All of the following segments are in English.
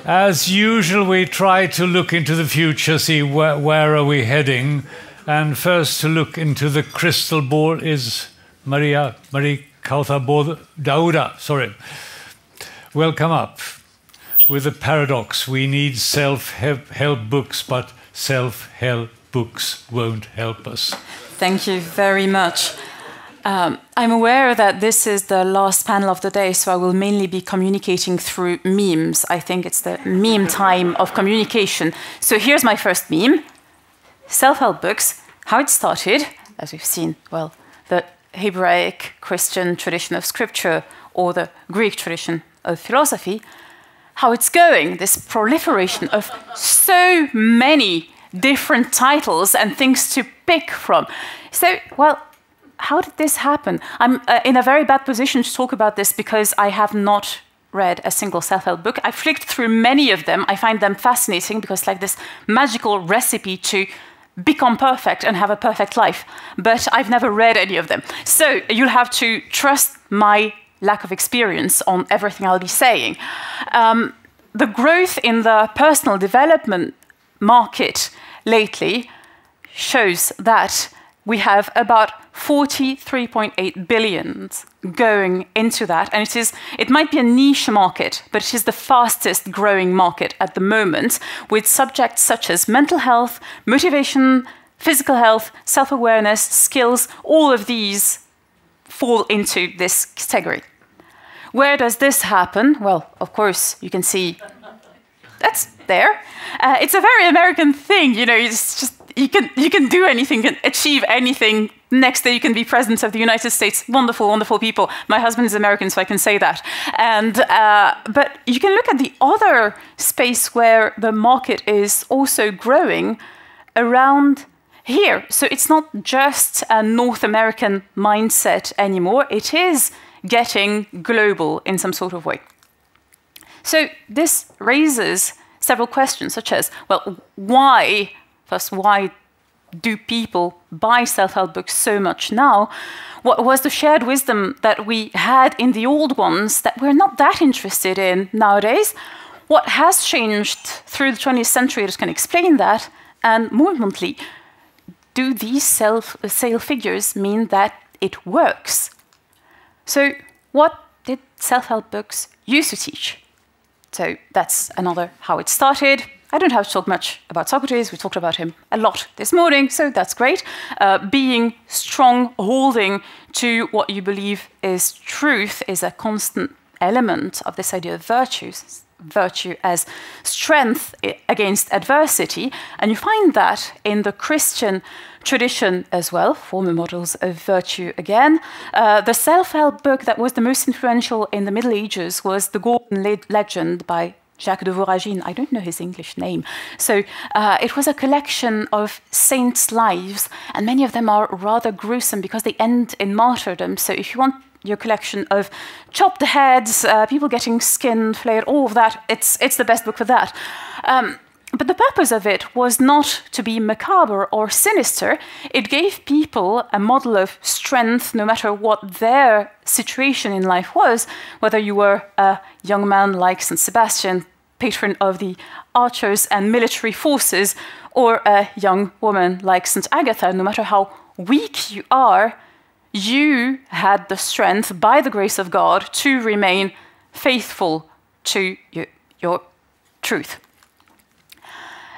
As usual, we try to look into the future, see where are we heading. And first to look into the crystal ball is Marie Kauthar Dauda. Sorry. Welcome up. With a paradox, we need self-help books, but self-help books won't help us. Thank you very much. I'm aware that this is the last panel of the day, so I will mainly be communicating through memes. I think it's the meme time of communication. So here's my first meme. Self-help books, how it started, as we've seen, well, the Hebraic Christian tradition of scripture or the Greek tradition of philosophy, how it's going, this proliferation of so many different titles and things to pick from. So, well, how did this happen? I'm in a very bad position to talk about this because I have not read a single self-help book. I flicked through many of them. I find them fascinating because it's like this magical recipe to become perfect and have a perfect life. But I've never read any of them. So you'll have to trust my lack of experience on everything I'll be saying. The growth in the personal development market lately shows that we have about 43.8 billion going into that. And it might be a niche market, but it is the fastest growing market at the moment, with subjects such as mental health, motivation, physical health, self-awareness, skills, all of these fall into this category. Where does this happen? Well, of course, you can see that's there. It's a very American thing, you know, it's just, you can do anything, you can achieve anything. Next day you can be president of the United States. Wonderful, wonderful people. My husband is American, so I can say that. And but you can look at the other space where the market is also growing around here. So it's not just a North American mindset anymore. It is getting global in some sort of way. So this raises several questions, such as, well, why do people buy self-help books so much now? What was the shared wisdom that we had in the old ones that we're not that interested in nowadays? What has changed through the 20th century that can explain that? And more importantly, do these sale figures mean that it works? So what did self-help books used to teach? So that's another how it started. I don't have to talk much about Socrates. We talked about him a lot this morning, so that's great. Being strong, holding to what you believe is truth is a constant element of this idea of virtues. Virtue as strength against adversity. And you find that in the Christian tradition as well, former models of virtue again. The self-help book that was the most influential in the Middle Ages was The Golden Legend by Jacques de Voragine. I don't know his English name. So it was a collection of saints' lives, and many of them are rather gruesome because they end in martyrdom. So if you want your collection of chopped heads, people getting skinned, flayed, all of that, it's the best book for that. But the purpose of it was not to be macabre or sinister. It gave people a model of strength no matter what their situation in life was, whether you were a young man like Saint Sebastian, patron of the archers and military forces, or a young woman like Saint Agatha. No matter how weak you are, you had the strength, by the grace of God, to remain faithful to your truth.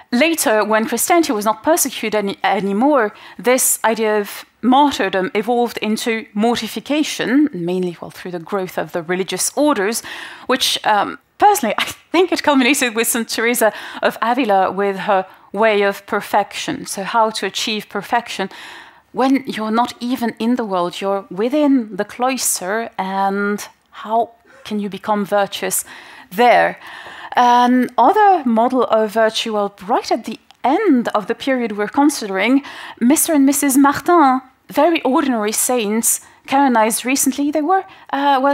Later, when Christianity was not persecuted anymore, this idea of martyrdom evolved into mortification, mainly through the growth of the religious orders, which personally, I think it culminated with St. Teresa of Avila with her way of perfection. So how to achieve perfection when you're not even in the world, you're within the cloister, and how can you become virtuous there? Another model of virtue, well, right at the end of the period we're considering, Mr. and Mrs. Martin, very ordinary saints, canonized recently. They were,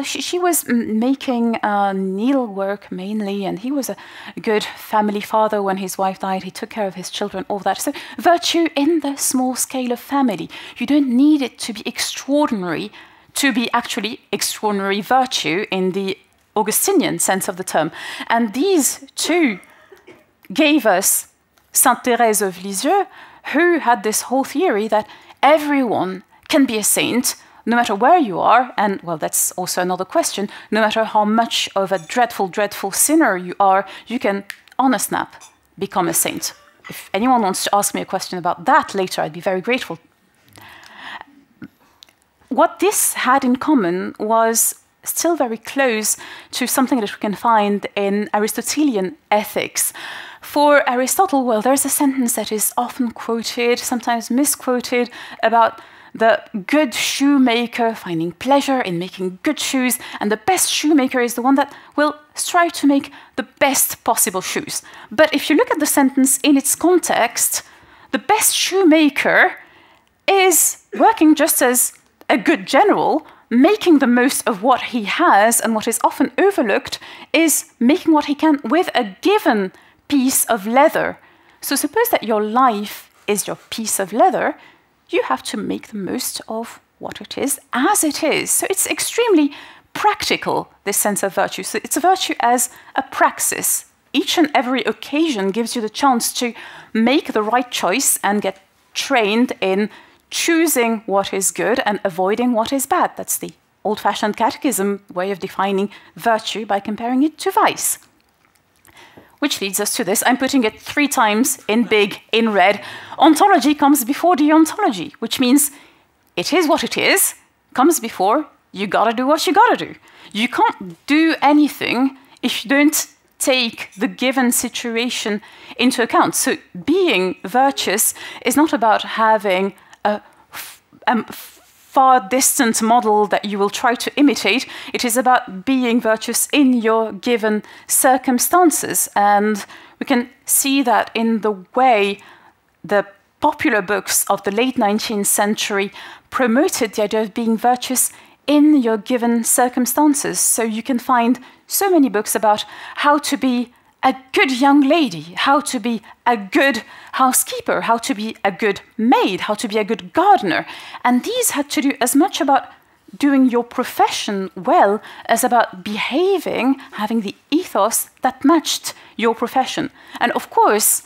she was making needlework mainly, and he was a good family father. When his wife died, he took care of his children, all that. So virtue in the small scale of family. You don't need it to be extraordinary to be actually extraordinary virtue in the Augustinian sense of the term. And these two gave us Sainte Thérèse of Lisieux, who had this whole theory that everyone can be a saint, no matter where you are, and, well, that's also another question, no matter how much of a dreadful, dreadful sinner you are, you can, on a snap, become a saint. If anyone wants to ask me a question about that later, I'd be very grateful. What this had in common was still very close to something that we can find in Aristotelian ethics. For Aristotle, well, there's a sentence that is often quoted, sometimes misquoted, about the good shoemaker finding pleasure in making good shoes, and the best shoemaker is the one that will strive to make the best possible shoes. But if you look at the sentence in its context, the best shoemaker is working just as a good general, making the most of what he has, and what is often overlooked is making what he can with a given piece of leather. So suppose that your life is your piece of leather, you have to make the most of what it is as it is. So it's extremely practical, this sense of virtue. So it's a virtue as a praxis. Each and every occasion gives you the chance to make the right choice and get trained in choosing what is good and avoiding what is bad. That's the old-fashioned catechism way of defining virtue by comparing it to vice. Which leads us to this. I'm putting it 3 times in big, in red. Ontology comes before deontology, which means it is what it is, comes before you gotta do what you gotta do. You can't do anything if you don't take the given situation into account. So being virtuous is not about having a far distant model that you will try to imitate. It is about being virtuous in your given circumstances. And we can see that in the way the popular books of the late 19th century promoted the idea of being virtuous in your given circumstances. So you can find so many books about how to be a good young lady, how to be a good housekeeper, how to be a good maid, how to be a good gardener. And these had to do as much about doing your profession well as about behaving, having the ethos that matched your profession. And of course,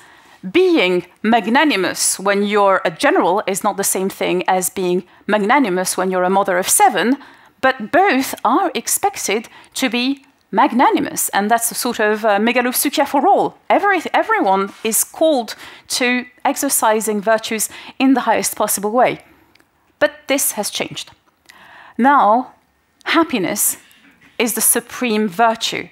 being magnanimous when you're a general is not the same thing as being magnanimous when you're a mother of 7, but both are expected to be magnanimous, and that's a sort of megalopsychia for all. Everyone is called to exercising virtues in the highest possible way. But this has changed. Now, happiness is the supreme virtue.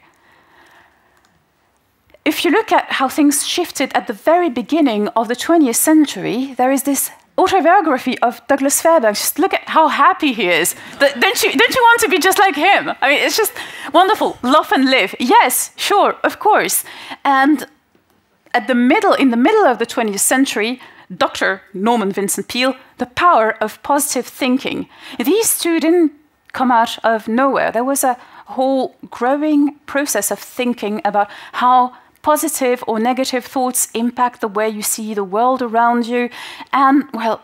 If you look at how things shifted at the very beginning of the 20th century, there is this autobiography of Douglas Fairbanks. Just look at how happy he is. Don't you want to be just like him? I mean, it's just wonderful. Love and live. Yes, sure, of course. And in the middle of the 20th century, Dr. Norman Vincent Peale, the power of positive thinking. These two didn't come out of nowhere. There was a whole growing process of thinking about how positive or negative thoughts impact the way you see the world around you. And, well,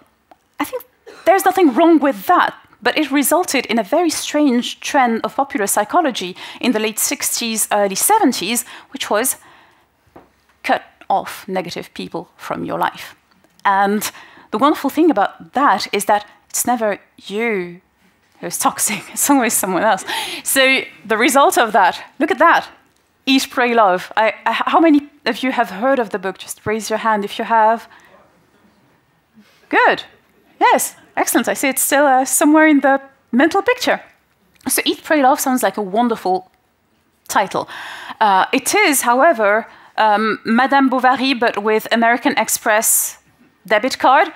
I think there's nothing wrong with that, but it resulted in a very strange trend of popular psychology in the late 60s, early 70s, which was cut off negative people from your life. And the wonderful thing about that is that it's never you who's toxic, it's always someone else. So the result of that, look at that. Eat, Pray, Love. How many of you have heard of the book? Just raise your hand if you have. Good. Yes, excellent. I see it's still somewhere in the mental picture. So Eat, Pray, Love sounds like a wonderful title. It is, however, Madame Bovary, but with American Express debit card.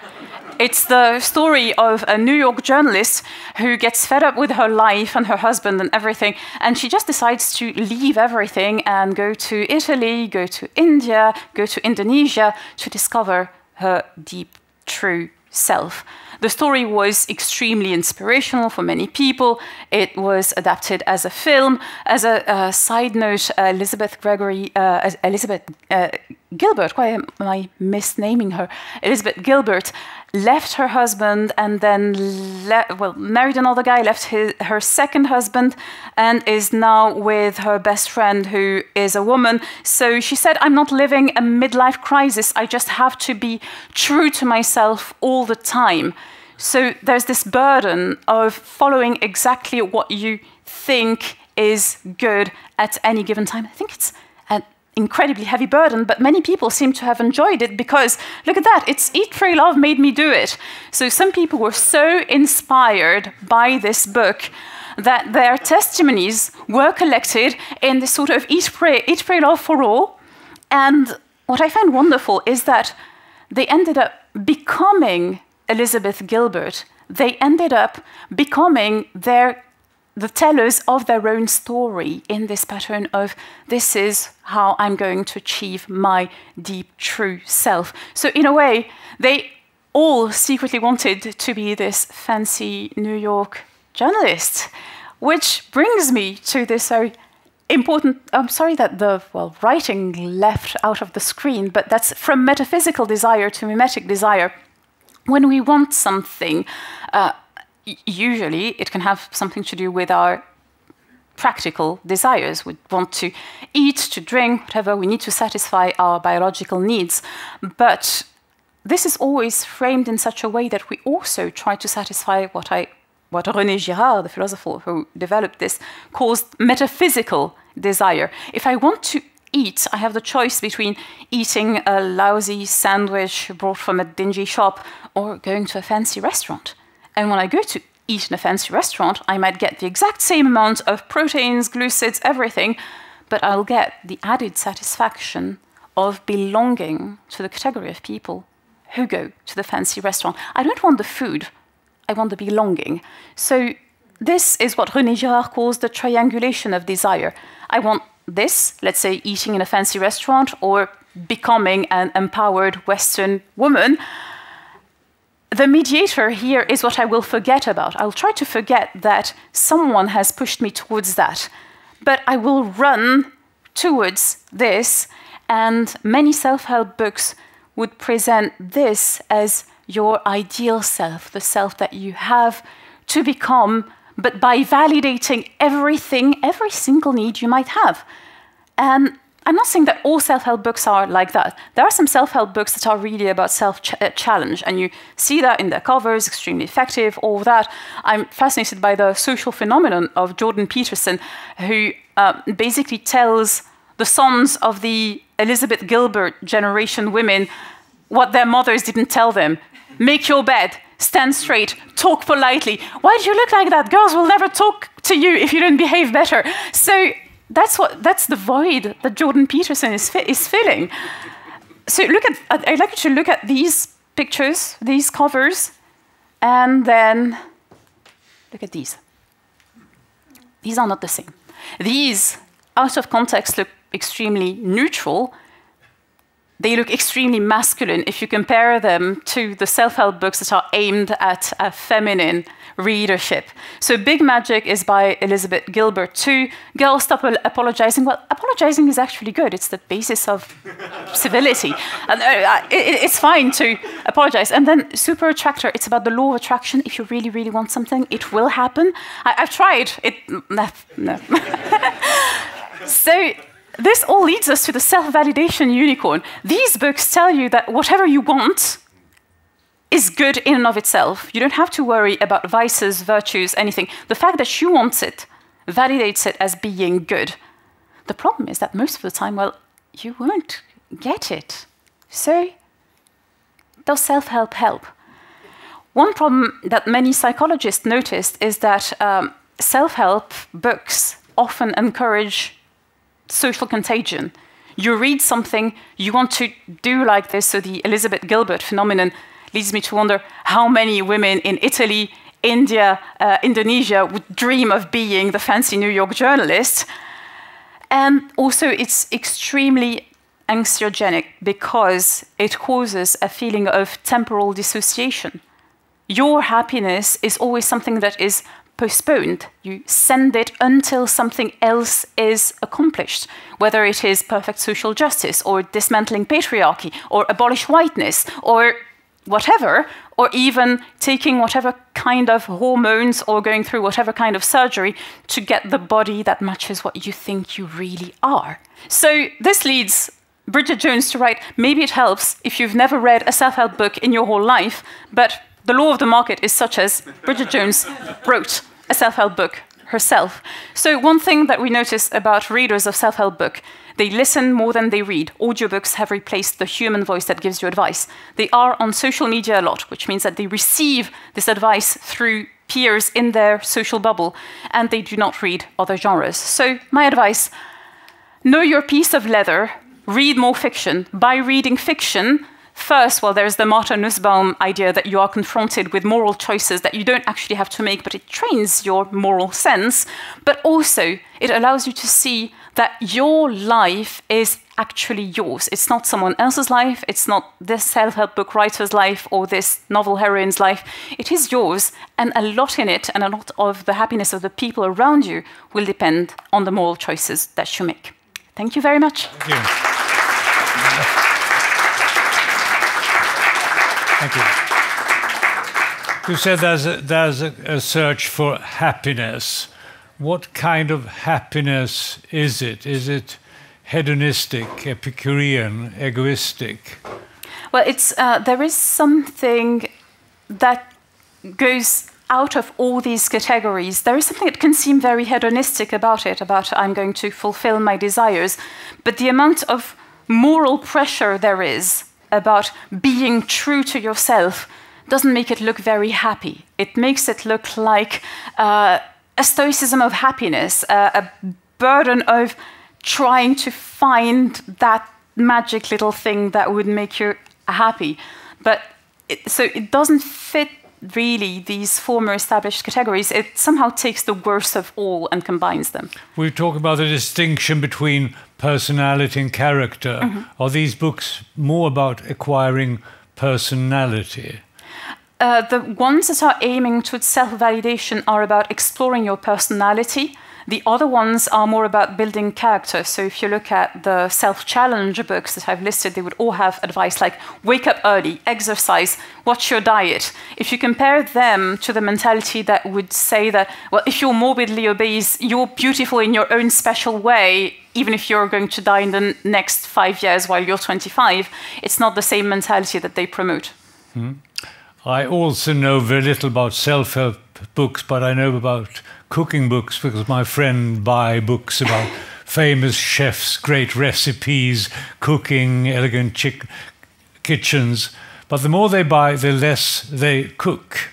It's the story of a New York journalist who gets fed up with her life and her husband and everything, and she just decides to leave everything and go to Italy, go to India, go to Indonesia to discover her deep, true self. The story was extremely inspirational for many people. It was adapted as a film. As a side note, Elizabeth Gilbert, why am I misnaming her? Elizabeth Gilbert left her husband and then married another guy, left her second husband, and is now with her best friend, who is a woman. So she said, I'm not living a midlife crisis. I just have to be true to myself all the time. So there's this burden of following exactly what you think is good at any given time. I think it's an incredibly heavy burden, but many people seem to have enjoyed it because, look at that, it's Eat, Pray, Love made me do it. So some people were so inspired by this book that their testimonies were collected in this sort of Eat, Pray, Love for all. And what I find wonderful is that they ended up becoming Elizabeth Gilbert. They ended up becoming the tellers of their own story in this pattern of, this is how I'm going to achieve my deep, true self. So in a way, they all secretly wanted to be this fancy New York journalist, which brings me to this very important, I'm sorry that the writing left out of the screen, but that's from metaphysical desire to mimetic desire. When we want something, usually it can have something to do with our practical desires. We want to eat, to drink, whatever. We need to satisfy our biological needs. But this is always framed in such a way that we also try to satisfy what René Girard, the philosopher who developed this, calls metaphysical desire. If I want to eat, I have the choice between eating a lousy sandwich brought from a dingy shop or going to a fancy restaurant. And when I go to eat in a fancy restaurant, I might get the exact same amount of proteins, glucids, everything, but I'll get the added satisfaction of belonging to the category of people who go to the fancy restaurant. I don't want the food, I want the belonging. So this is what René Girard calls the triangulation of desire. I want this, let's say eating in a fancy restaurant or becoming an empowered Western woman. The mediator here is what I will forget about. I'll try to forget that someone has pushed me towards that, but I will run towards this, and many self-help books would present this as your ideal self, the self that you have to become, but by validating everything, every single need you might have. And I'm not saying that all self-help books are like that. There are some self-help books that are really about self-challenge, and you see that in their covers, extremely effective, all that. I'm fascinated by the social phenomenon of Jordan Peterson, who basically tells the sons of the Elizabeth Gilbert generation women what their mothers didn't tell them. Make your bed, stand straight, talk politely. Why do you look like that? Girls will never talk to you if you don't behave better. So that's the void that Jordan Peterson is filling. So I'd like you to look at these pictures, these covers, and then look at these. These are not the same. These, out of context, look extremely neutral. They look extremely masculine if you compare them to the self-help books that are aimed at a feminine readership. So Big Magic is by Elizabeth Gilbert too. Girls, Stop Apologizing. Well, apologizing is actually good. It's the basis of civility. And it's fine to apologize. And then Super Attractor, it's about the law of attraction. If you really, really want something, it will happen. I've tried. No. So this all leads us to the self-validation unicorn. These books tell you that whatever you want is good in and of itself. You don't have to worry about vices, virtues, anything. The fact that you want it validates it as being good. The problem is that most of the time, well, you won't get it. So does self-help help? One problem that many psychologists noticed is that self-help books often encourage social contagion. You read something, you want to do like this, so the Elizabeth Gilbert phenomenon leads me to wonder how many women in Italy, India, Indonesia would dream of being the fancy New York journalist. And also it's extremely anxiogenic because it causes a feeling of temporal dissociation. Your happiness is always something that is postponed. You send it until something else is accomplished, whether it is perfect social justice or dismantling patriarchy or abolish whiteness or whatever, or even taking whatever kind of hormones or going through whatever kind of surgery to get the body that matches what you think you really are. So this leads Bridget Jones to write, maybe it helps if you've never read a self-help book in your whole life, but the law of the market is such as Bridget Jones wrote a self-help book herself. So one thing that we notice about readers of self-help book, they listen more than they read. Audiobooks have replaced the human voice that gives you advice. They are on social media a lot, which means that they receive this advice through peers in their social bubble, and they do not read other genres. So my advice, know your piece of leather, read more fiction. By reading fiction, first, well, there's the Martha Nussbaum idea that you are confronted with moral choices that you don't actually have to make, but it trains your moral sense. But also, it allows you to see that your life is actually yours. It's not someone else's life. It's not this self-help book writer's life or this novel heroine's life. It is yours, and a lot in it and a lot of the happiness of the people around you will depend on the moral choices that you make. Thank you very much. Thank you. Thank you. You said there's a search for happiness. What kind of happiness is it? Is it hedonistic, Epicurean, egoistic? Well, there is something that goes out of all these categories. There is something that can seem very hedonistic about it, about I'm going to fulfill my desires, but the amount of moral pressure there is about being true to yourself doesn't make it look very happy. It makes it look like a stoicism of happiness, a burden of trying to find that magic little thing that would make you happy. But so it doesn't fit really these former established categories. It somehow takes the worst of all and combines them. We talk about the distinction between personality and character. Mm-hmm. Are these books more about acquiring personality? The ones that are aiming towards self-validation are about exploring your personality. The other ones are more about building character. So if you look at the self-challenge books that I've listed, they would all have advice like wake up early, exercise, watch your diet. If you compare them to the mentality that would say that, well, if you're morbidly obese, you're beautiful in your own special way, even if you're going to die in the next 5 years while you're 25, it's not the same mentality that they promote. Mm-hmm. I also know very little about self-help books, but I know about cooking books because my friend buy books about famous chefs, great recipes, cooking, elegant kitchens. But the more they buy, the less they cook.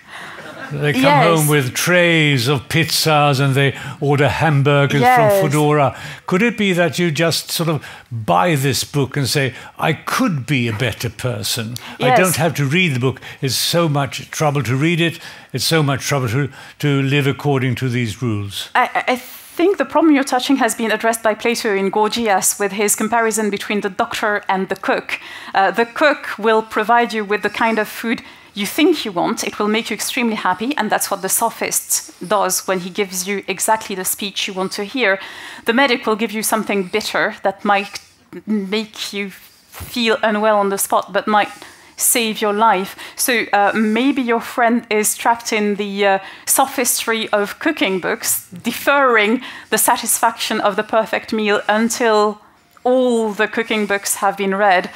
They come home with trays of pizzas and they order hamburgers from Foodora. Could it be that you just sort of buy this book and say, I could be a better person? Yes. I don't have to read the book. It's so much trouble to read it. It's so much trouble to live according to these rules. I think the problem you're touching has been addressed by Plato in Gorgias with his comparison between the doctor and the cook. The cook will provide you with the kind of food you think you want. It will make you extremely happy, and that's what the sophist does when he gives you exactly the speech you want to hear. The medic will give you something bitter that might make you feel unwell on the spot, but might save your life. So maybe your friend is trapped in the sophistry of cooking books, deferring the satisfaction of the perfect meal until all the cooking books have been read,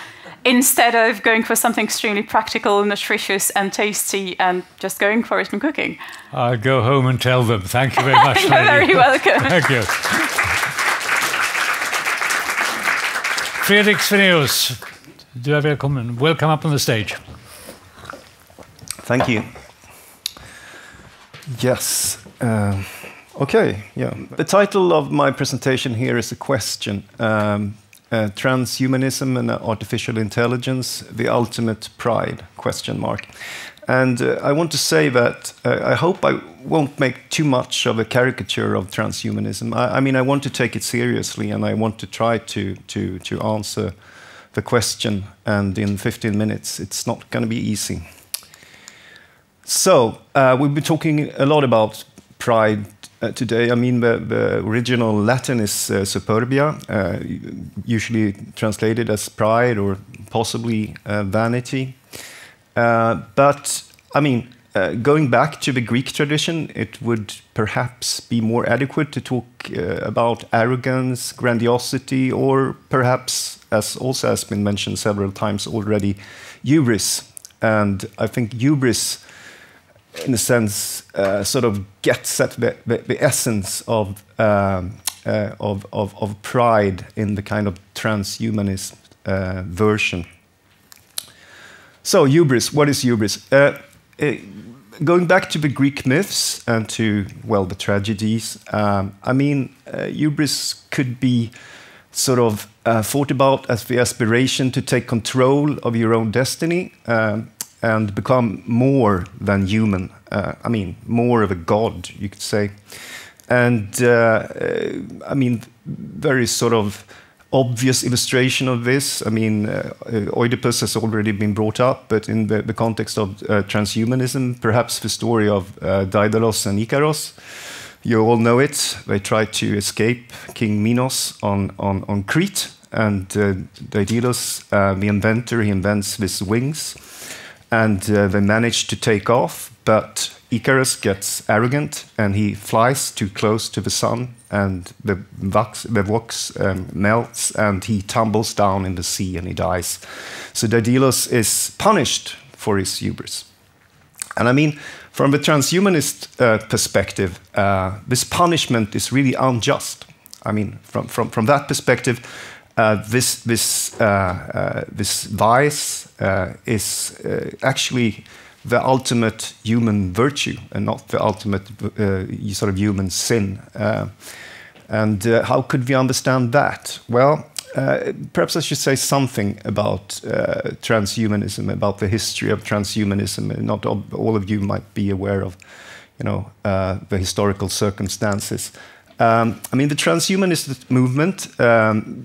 instead of going for something extremely practical, nutritious and tasty and just going for it and cooking. I'll go home and tell them. Thank you very much. You're very welcome. Thank you. Fredrik Svenneus, du är välkommen. Welcome up on the stage. Thank you. Yes. Okay, yeah. The title of my presentation here is a question. Transhumanism and artificial intelligence, the ultimate pride, question mark. And I want to say that I hope I won't make too much of a caricature of transhumanism. I mean, I want to take it seriously and I want to try to answer the question, and in 15 minutes it's not going to be easy. So, we've been talking a lot about pride today. I mean, the original Latin is superbia, usually translated as pride or possibly vanity. But I mean, going back to the Greek tradition, it would perhaps be more adequate to talk about arrogance, grandiosity, or perhaps, as also has been mentioned several times already, hubris. And I think hubris, in a sense, sort of gets at the essence of pride in the kind of transhumanist version. So hubris, what is hubris? Going back to the Greek myths and to, well, the tragedies, I mean, hubris could be sort of thought about as the aspiration to take control of your own destiny and become more than human. I mean, more of a god, you could say. And I mean, very sort of obvious illustration of this. I mean, Oedipus has already been brought up, but in the context of transhumanism, perhaps the story of Daedalus and Icarus. You all know it. They tried to escape King Minos on Crete, and Daedalus, the inventor, he invents these wings, and they manage to take off, but Icarus gets arrogant and he flies too close to the sun, and the wax melts and he tumbles down in the sea and he dies. So Daedalus is punished for his hubris. And I mean, from the transhumanist perspective, this punishment is really unjust. I mean, from that perspective, this vice is actually the ultimate human virtue and not the ultimate sort of human sin. And how could we understand that? Well, perhaps I should say something about transhumanism, about the history of transhumanism. Not all of you might be aware of, you know, the historical circumstances. I mean, the transhumanist movement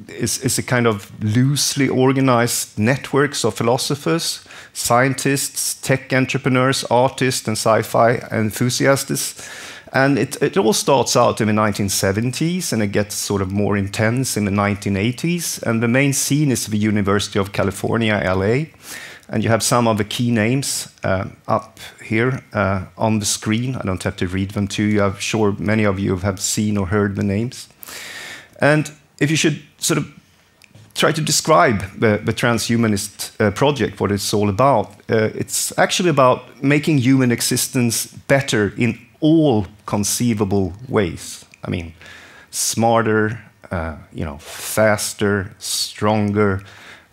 is a kind of loosely organized networks of philosophers, scientists, tech entrepreneurs, artists, and sci-fi enthusiasts. And it all starts out in the 1970s, and it gets sort of more intense in the 1980s. And the main scene is the University of California, LA. And you have some of the key names up here on the screen. I don't have to read them to you. I'm sure many of you have seen or heard the names. And if you should sort of try to describe the transhumanist project, what it's all about, it's actually about making human existence better in all conceivable ways. I mean, smarter, you know, faster, stronger,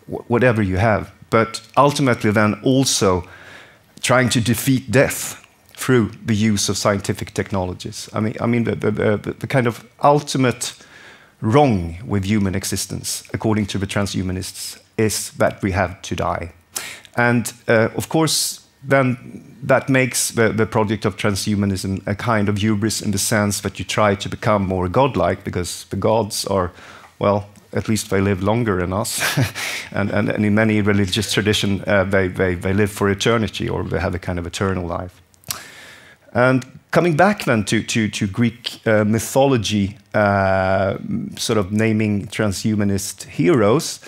whatever you have. But ultimately then also trying to defeat death through the use of scientific technologies. I mean the kind of ultimate wrong with human existence, according to the transhumanists, is that we have to die. And of course, then that makes the project of transhumanism a kind of hubris in the sense that you try to become more godlike, because the gods are, well, at least they live longer than us. and in many religious traditions, they live for eternity, or they have a kind of eternal life. And coming back then to Greek mythology, sort of naming transhumanist heroes,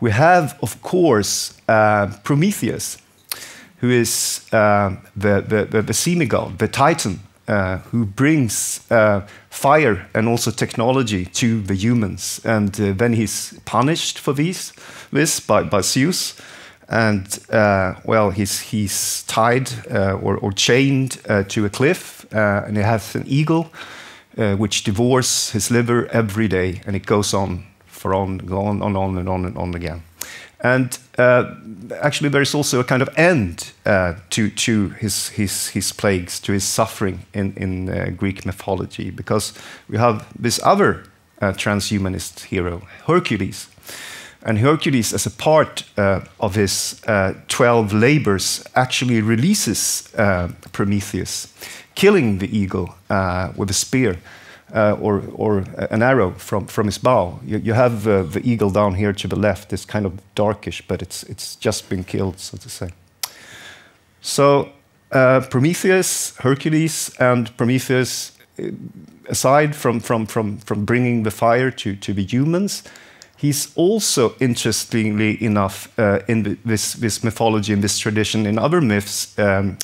we have, of course, Prometheus, who is the semigod, the Titan, who brings fire and also technology to the humans. And then he's punished for this by Zeus. And, well, he's tied or chained to a cliff, and he has an eagle which devours his liver every day, and it goes on and on again. And actually, there is also a kind of end to his plagues, to his suffering in Greek mythology, because we have this other transhumanist hero, Hercules. And Hercules, as a part of his 12 labors, actually releases Prometheus, killing the eagle with a spear. Or an arrow from his bow. You have the eagle down here to the left. It's kind of darkish, but it's just been killed, so to say. So Prometheus, Hercules, and Prometheus, aside from bringing the fire to the humans, he's also, interestingly enough, in this mythology, in this tradition, in other myths,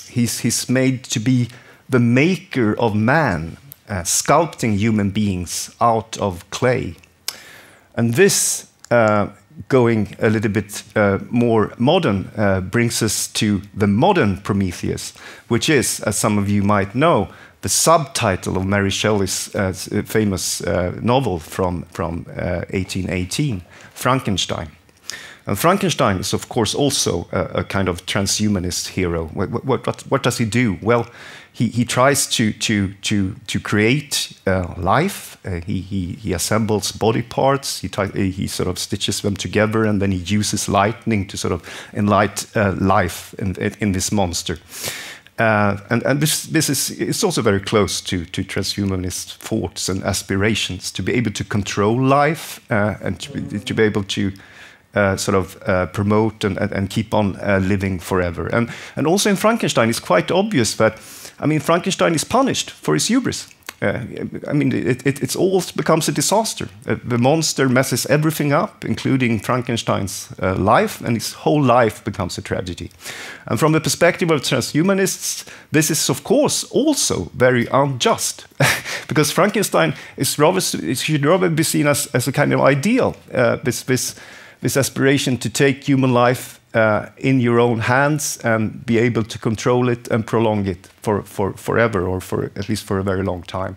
he's made to be the maker of man, sculpting human beings out of clay. And this, going a little bit more modern, brings us to the modern Prometheus, which is, as some of you might know, the subtitle of Mary Shelley's famous novel from 1818, Frankenstein. And Frankenstein is, of course, also a kind of transhumanist hero. What does he do? Well, he tries to create life. He assembles body parts. He sort of stitches them together, and then he uses lightning to sort of enlight life in this monster. And this is also very close to transhumanist thoughts and aspirations, to be able to control life and to be able to promote and keep on living forever. And also in Frankenstein, it's quite obvious that, I mean, Frankenstein is punished for his hubris. I mean, it all becomes a disaster. The monster messes everything up, including Frankenstein's life, and his whole life becomes a tragedy. And from the perspective of transhumanists, this is, of course, also very unjust, because Frankenstein should rather be seen as a kind of ideal, this aspiration to take human life in your own hands and be able to control it and prolong it for forever, or for at least for a very long time.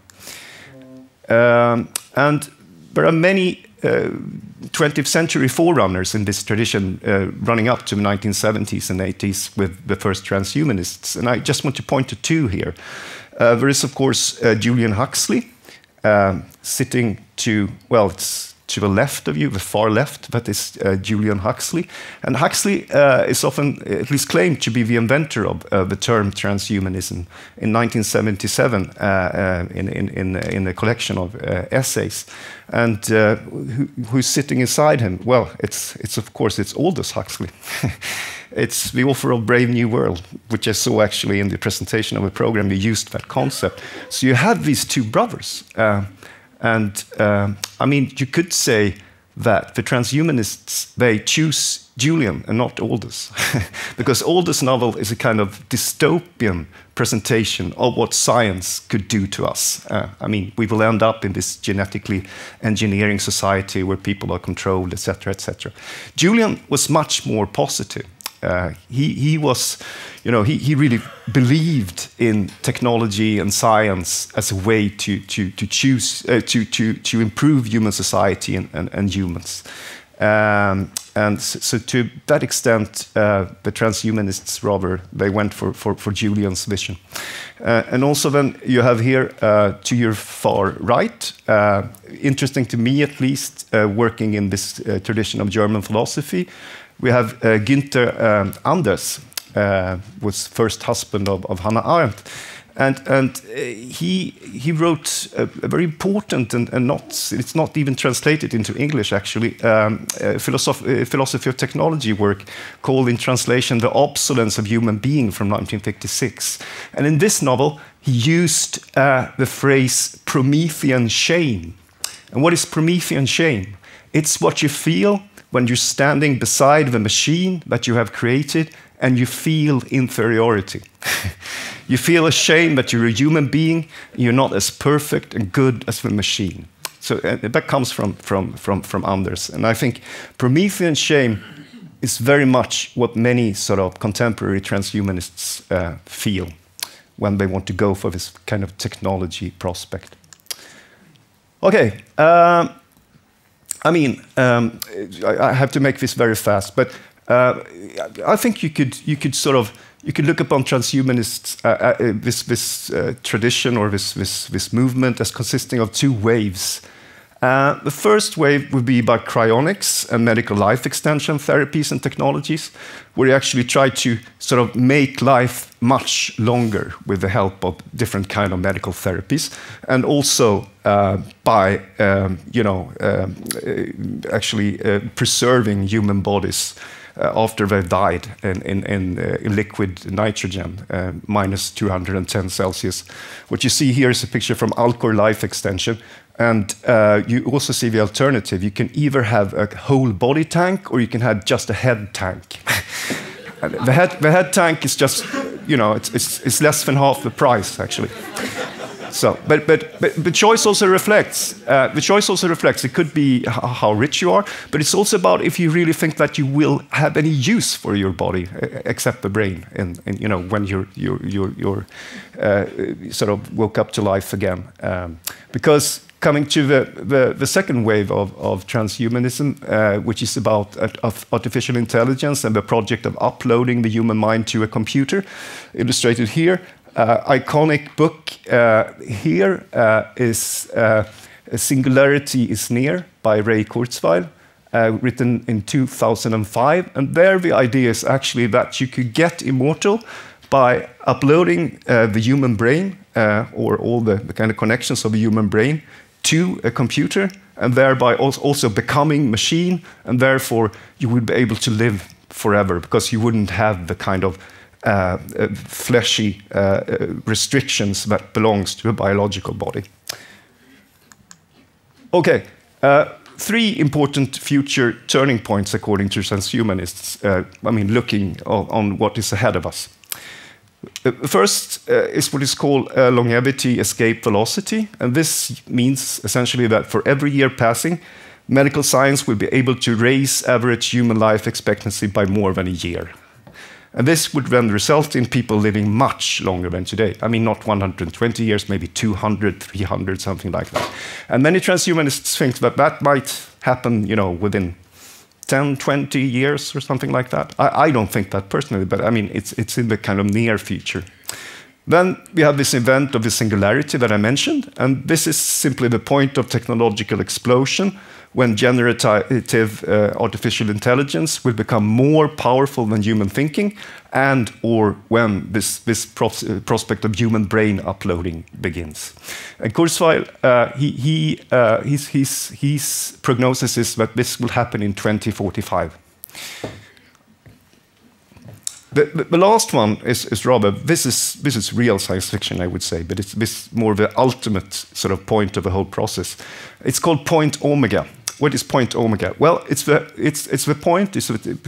And there are many 20th century forerunners in this tradition, running up to the 1970s and 80s with the first transhumanists. And I just want to point to two here. There is, of course, Julian Huxley, sitting to, well, it's to the left of you, the far left, that is Julian Huxley. And Huxley is often at least claimed to be the inventor of the term transhumanism in 1977 in a collection of essays. And who's sitting inside him? Well, it's of course, it's Aldous Huxley. It's the author of Brave New World, which I saw actually in the presentation of a program. You used that concept. So you have these two brothers. I mean, you could say that the transhumanists, they choose Julian and not Aldous, because Aldous' novel is a kind of dystopian presentation of what science could do to us. I mean, we will end up in this genetically engineering society where people are controlled, etc., etc. Julian was much more positive. He was, you know, he really believed in technology and science as a way to choose to improve human society and humans. And so to that extent, the transhumanists rather, they went for Julian's vision. And also then you have here to your far right, interesting to me at least, working in this tradition of German philosophy, we have Günther Anders, was first husband of Hannah Arendt. And he wrote a very important and it's not even translated into English actually, philosophy of technology work called in translation The Obsolescence of Human Being from 1956. And in this novel he used the phrase Promethean shame. And what is Promethean shame? It's what you feel when you're standing beside the machine that you have created and you feel inferiority. You feel ashamed that you're a human being, you're not as perfect and good as the machine. So that comes from Anders. And I think Promethean shame is very much what many sort of contemporary transhumanists feel when they want to go for this kind of technology prospect. Okay. I mean, I have to make this very fast, but I think you could look upon transhumanists, this tradition or this movement as consisting of two waves. The first wave would be by cryonics and medical life extension therapies and technologies, where you actually try to sort of make life much longer with the help of different kind of medical therapies, and also by actually preserving human bodies after they've died in liquid nitrogen, minus 210 Celsius. What you see here is a picture from Alcor Life Extension. And you also see the alternative. You can either have a whole body tank or you can have just a head tank. The head tank is just, you know, it's less than half the price, actually. So, but the choice also reflects. It could be how rich you are, but it's also about if you really think that you will have any use for your body, except the brain, and you know, when you're sort of woke up to life again, because. Coming to the second wave of transhumanism, which is about artificial intelligence and the project of uploading the human mind to a computer, illustrated here. Iconic book here is Singularity is Near by Ray Kurzweil, written in 2005. And there the idea is actually that you could get immortal by uploading the human brain or all the kind of connections of the human brain to a computer, and thereby also becoming machine, and therefore you would be able to live forever because you wouldn't have the kind of fleshy restrictions that belongs to a biological body. Okay, 3 important future turning points according to transhumanists. I mean, looking on what is ahead of us. First is what is called longevity escape velocity, and this means essentially that for every year passing, medical science will be able to raise average human life expectancy by more than a year. And this would then result in people living much longer than today. I mean, not 120 years, maybe 200, 300, something like that. And many transhumanists think that that might happen, you know, within 10, 20 years or something like that. I don't think that personally, but I mean, it's in the kind of near future. Then we have this event of the singularity that I mentioned, and this is simply the point of technological explosion when generative artificial intelligence will become more powerful than human thinking, and or when this prospect of human brain uploading begins. And Kurzweil, his prognosis is that this will happen in 2045. The last one is rather, this is real science fiction, I would say, but it's more the ultimate sort of point of the whole process. It's called point omega. What is point omega? Well, it's the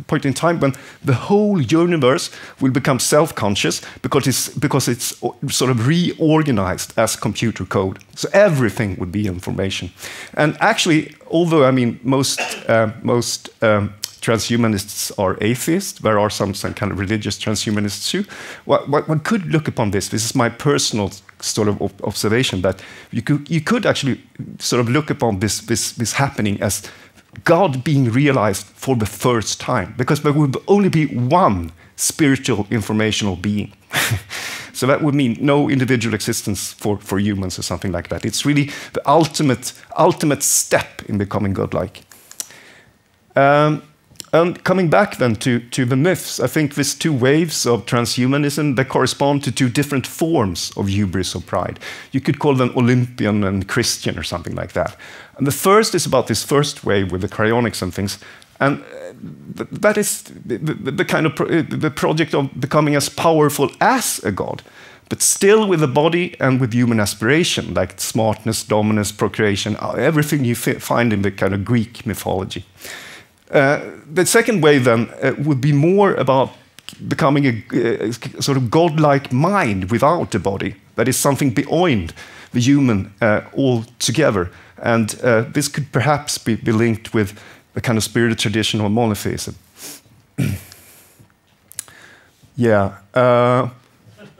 point in time when the whole universe will become self-conscious because it's sort of reorganized as computer code. So everything would be information. And actually, although I mean most transhumanists are atheists, there are some kind of religious transhumanists too. One could look upon this. This is my personal sort of observation, that you could actually sort of look upon this happening as God being realized for the first time, because there would only be one spiritual informational being. So that would mean no individual existence for humans or something like that. It's really the ultimate step in becoming godlike. And coming back then to the myths, I think these 2 waves of transhumanism, they correspond to 2 different forms of hubris or pride. You could call them Olympian and Christian or something like that. And the first is about this first wave with the cryonics and things. And that is the kind of the project of becoming as powerful as a god, but still with a body and with human aspiration, like smartness, dominance, procreation, everything you find in the kind of Greek mythology. The second way then would be more about becoming a sort of godlike mind without a body, that is something beyond the human altogether. And this could perhaps be linked with the kind of spiritual tradition of monotheism. Yeah,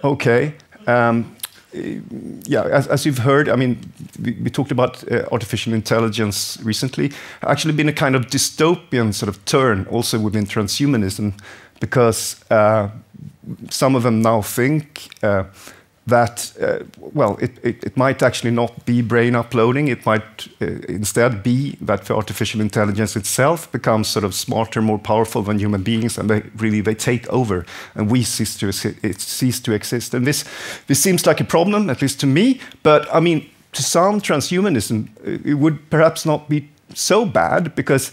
okay. Yeah, as you've heard, I mean, we talked about artificial intelligence recently. Actually been a kind of dystopian sort of turn also within transhumanism, because some of them now think that, well, it might actually not be brain uploading. It might instead be that the artificial intelligence itself becomes sort of smarter, more powerful than human beings, and they take over, and we cease to exist. And this seems like a problem, at least to me. But I mean, to some, transhumanism it would perhaps not be so bad, because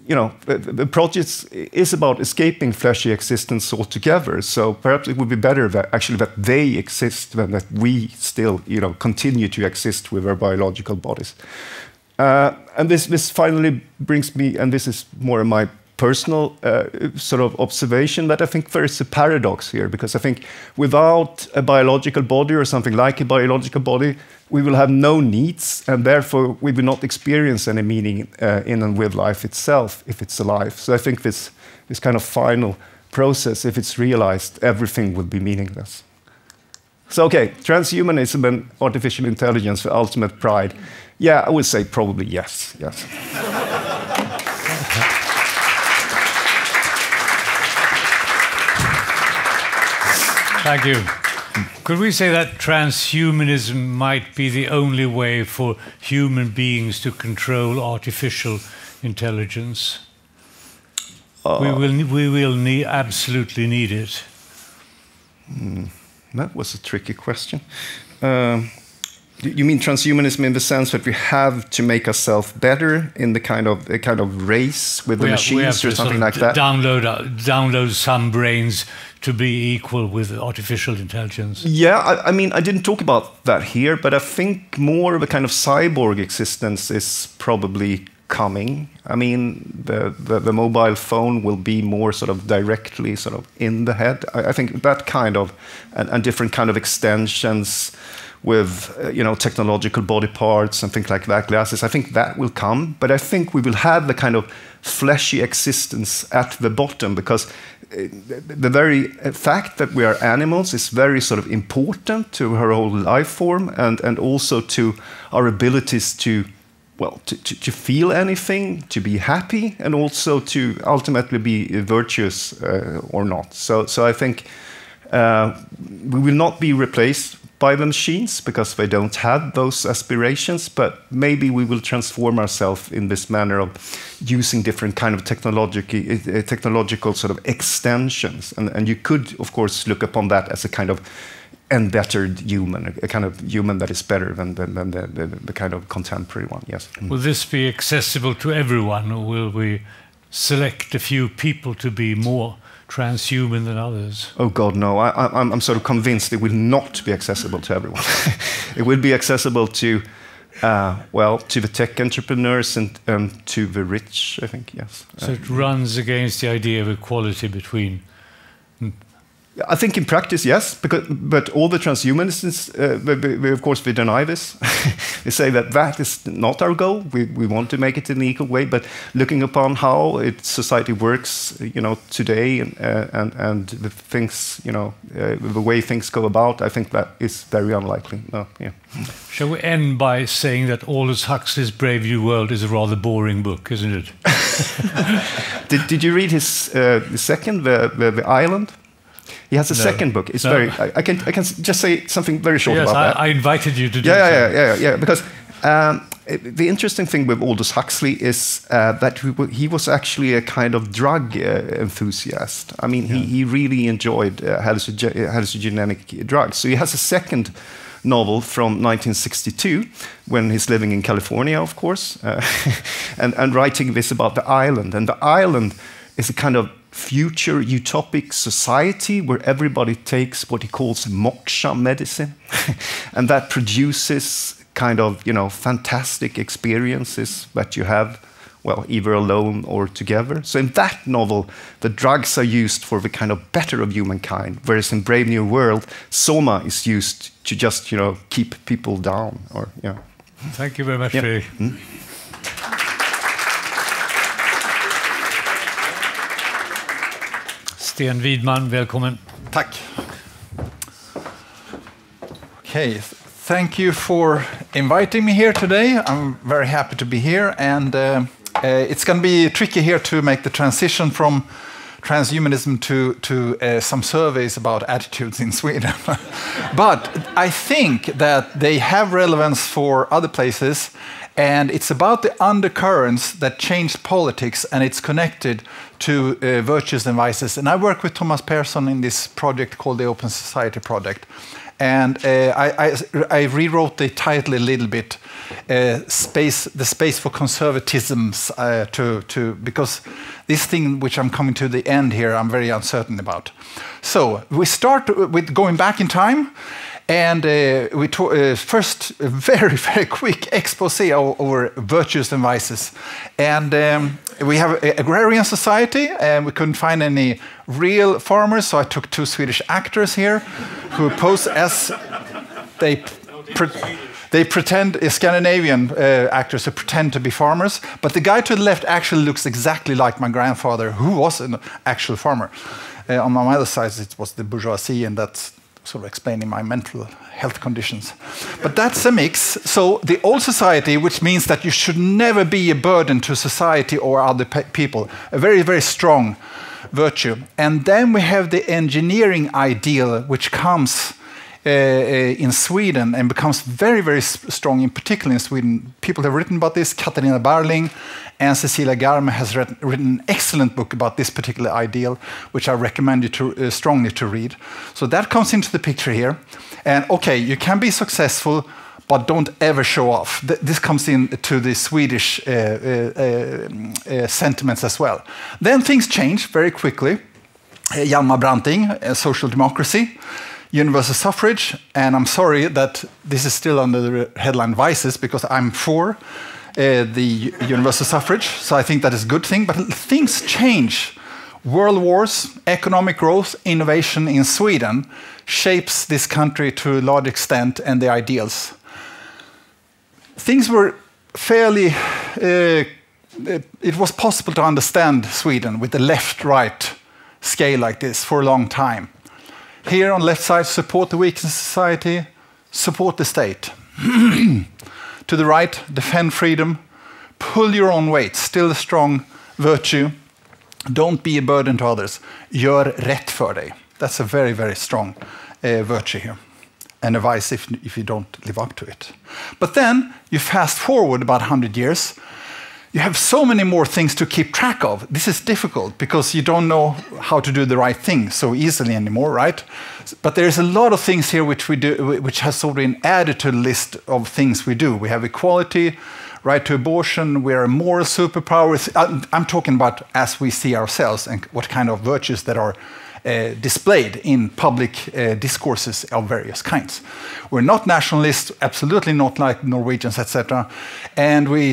the project is about escaping fleshy existence altogether. So perhaps it would be better that actually that they exist than that we still, continue to exist with our biological bodies. And this finally brings me, and this is more of my personal sort of observation, that I think there is a paradox here, because I think without a biological body or something like a biological body, we will have no needs, and therefore we will not experience any meaning in and with life itself if it's alive. So I think this kind of final process, if it's realized, everything will be meaningless. So okay, transhumanism and artificial intelligence for ultimate pride. Yeah, I would say probably yes. Thank you. Could we say that transhumanism might be the only way for human beings to control artificial intelligence? We will absolutely need it. That was a tricky question. You mean transhumanism in the sense that we have to make ourselves better in the kind of race with the machines or something like that? Download some brains to be equal with artificial intelligence. Yeah, I mean, I didn't talk about that here, but I think more of a kind of cyborg existence is probably coming. I mean, the mobile phone will be more sort of directly sort of in the head. I think that kind of, and different kind of extensions with technological body parts and things like that, glasses, I think that will come. But I think we will have the kind of fleshy existence at the bottom, because the very fact that we are animals is very sort of important to our whole life form, and also to our abilities to feel anything, to be happy, and also to ultimately be virtuous or not. So I think we will not be replaced by the machines because they don't have those aspirations, but maybe we will transform ourselves in this manner of using different kind of technological sort of extensions. And you could, of course, look upon that as a kind of embettered human, a kind of human that is better than the kind of contemporary one, yes. Will this be accessible to everyone, or will we select a few people to be more transhuman than others? Oh God, no! I'm sort of convinced it will not be accessible to everyone. It will be accessible to, to the tech entrepreneurs and to the rich, I think. Yes. So it runs against the idea of equality between. I think in practice, yes, but all the transhumanists, of course, we deny this. They say that is not our goal. We want to make it in an equal way, but looking upon how society works, today and the things, the way things go about, I think that is very unlikely. No, yeah. Shall we end by saying that Aldous Huxley's Brave New World is a rather boring book, isn't it? Did you read his second, the Island? He has a second book. It's very. I can just say something very short about that. I invited you to do Yeah. Because the interesting thing with Aldous Huxley is that he was actually a kind of drug enthusiast. I mean, he really enjoyed hallucinogenic drugs. So he has a second novel from 1962 when he's living in California, of course, and writing this about the island. And the island is a kind of future utopic society where everybody takes what he calls moksha medicine, and that produces kind of fantastic experiences that you have, either alone or together. So in that novel, the drugs are used for the kind of better of humankind, whereas in Brave New World, soma is used to just keep people down. Thank you very much, Fredrik. Sten Widman, välkommen. Tack. Okay, thank you for inviting me here today. I'm very happy to be here, and it's going to be tricky here to make the transition from transhumanism to some surveys about attitudes in Sweden. But I think that they have relevance for other places, and it's about the undercurrents that changed politics, and it's connected to virtues and vices. And I work with Thomas Persson in this project called the Open Society Project. And I rewrote the title a little bit, the space for conservatisms, because this thing which I'm coming to the end here, I'm very uncertain about. So we start with going back in time, and we first a very, very quick expose over virtues and vices. And we have an agrarian society, and we couldn't find any real farmers, so I took 2 Swedish actors here who pose as they pretend Scandinavian actors who pretend to be farmers, but the guy to the left actually looks exactly like my grandfather, who was an actual farmer. On my mother's side, it was the bourgeoisie, and that's sort of explaining my mental health conditions. But that's a mix. So the old society, which means that you should never be a burden to society or other people, a very, very strong virtue. And then we have the engineering ideal, which comes in Sweden and becomes very, very strong, in particular in Sweden. People have written about this. Katarina Barling and Cecilia Garme has written an excellent book about this particular ideal, which I recommend you to strongly to read. So that comes into the picture here. And okay, you can be successful, but don't ever show off. This comes into the Swedish sentiments as well. Then things change very quickly. Hjalmar Branting, social democracy, universal suffrage, and I'm sorry that this is still under the headline vices, because I'm for the universal suffrage, so I think that is a good thing, but things change. World wars, economic growth, innovation in Sweden shapes this country to a large extent, and the ideals. Things were fairly, it was possible to understand Sweden with the left-right scale like this for a long time. Here on the left side, support the weak in society, support the state. To the right, defend freedom, pull your own weight, still a strong virtue. Don't be a burden to others. Gör rätt för dig. That's a very, very strong virtue here. And a vice if you don't live up to it. But then, you fast forward about 100 years, you have so many more things to keep track of. This is difficult because you don't know how to do the right thing so easily anymore, right? But there's a lot of things here which we do, which has sort of been added to the list of things we do. We have equality, right to abortion, we are a moral superpower. I'm talking about as we see ourselves and what kind of virtues that are displayed in public discourses of various kinds. We're not nationalists, absolutely not like Norwegians, etc. And we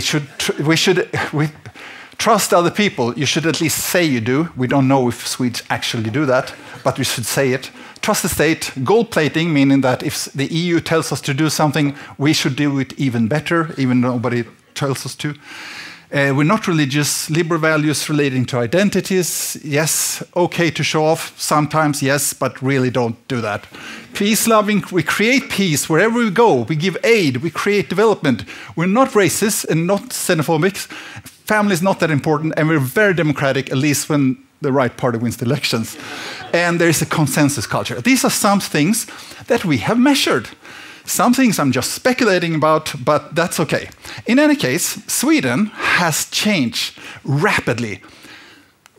trust other people. You should at least say you do. We don't know if Swedes actually do that, but we should say it. Trust the state. Gold plating, meaning that if the EU tells us to do something, we should do it even better, even though nobody tells us to. We're not religious. Liberal values relating to identities. Yes, okay to show off sometimes, yes, but really don't do that. Peace-loving, we create peace wherever we go. We give aid, we create development. We're not racist and not xenophobic. Family is not that important, and we're very democratic, at least when the right party wins the elections. And there is a consensus culture. These are some things that we have measured. Some things I'm just speculating about, but that's okay. In any case, Sweden has changed rapidly.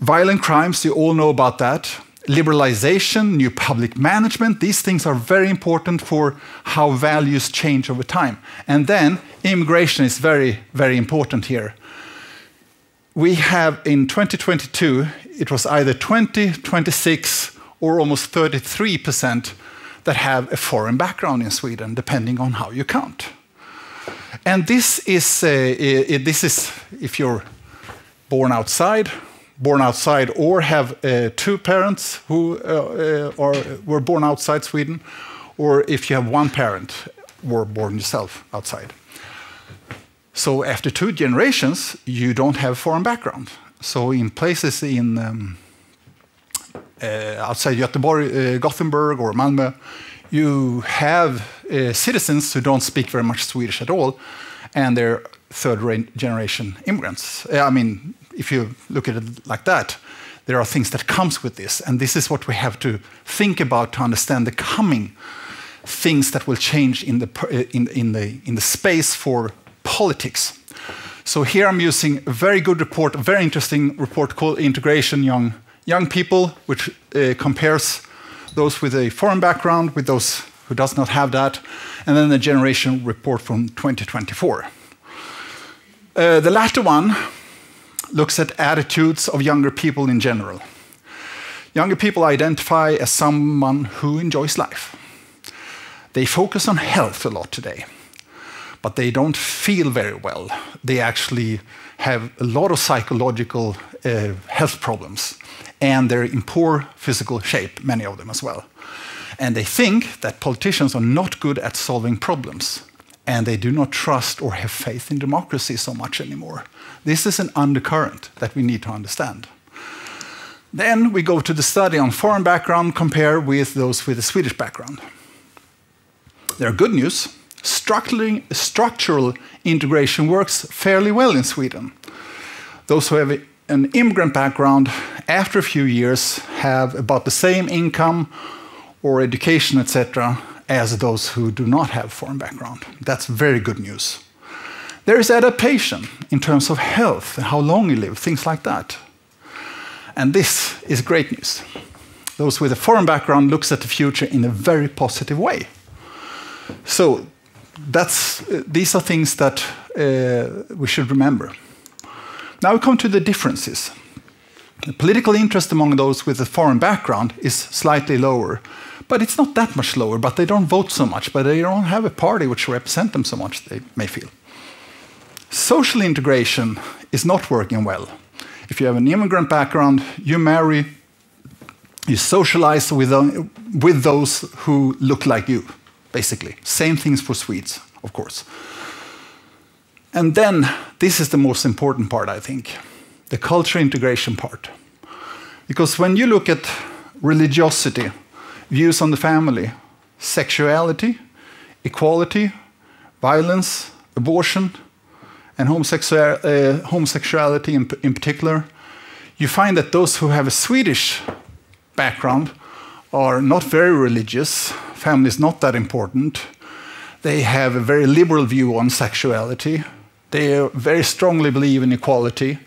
Violent crimes, you all know about that. Liberalization, new public management, these things are very important for how values change over time. And then immigration is very, very important here. We have in 2022, it was either 20, 26, or almost 33% that have a foreign background in Sweden, depending on how you count. And this is if you're born outside, or have 2 parents who were born outside Sweden, or if you have 1 parent were born yourself outside. So after 2 generations, you don't have foreign background. So in places in outside Göteborg, Gothenburg or Malmö, you have citizens who don't speak very much Swedish at all, and they're third-generation immigrants. I mean, if you look at it like that, there are things that comes with this, and this is what we have to think about to understand the coming things that will change in the space for politics. So here I'm using a very good report, a very interesting report called Integration Young People, which compares those with a foreign background with those who does not have that, and then the generation report from 2024. The latter one looks at attitudes of younger people in general. Younger people identify as someone who enjoys life. They focus on health a lot today, but they don't feel very well. They actually have a lot of psychological health problems, and they're in poor physical shape, many of them as well. And they think that politicians are not good at solving problems, and they do not trust or have faith in democracy so much anymore. This is an undercurrent that we need to understand. Then we go to the study on foreign background, compare with those with a Swedish background. There are good news. Structural integration works fairly well in Sweden. Those who have an immigrant background, after a few years, have about the same income or education, etc., as those who do not have foreign background. That's very good news. There is adaptation in terms of health and how long you live, things like that. And this is great news. Those with a foreign background looks at the future in a very positive way. So these are things that we should remember. Now we come to the differences. The political interest among those with a foreign background is slightly lower, but it's not that much lower, but they don't vote so much, but they don't have a party which represents them so much, they may feel. Social integration is not working well. If you have an immigrant background, you marry, you socialize with those who look like you, basically. Same things for Swedes, of course. And then, this is the most important part, I think, the cultural integration part. Because when you look at religiosity, views on the family, sexuality, equality, violence, abortion, and homosexuality in particular, you find that those who have a Swedish background are not very religious. Family is not that important. They have a very liberal view on sexuality. They very strongly believe in equality.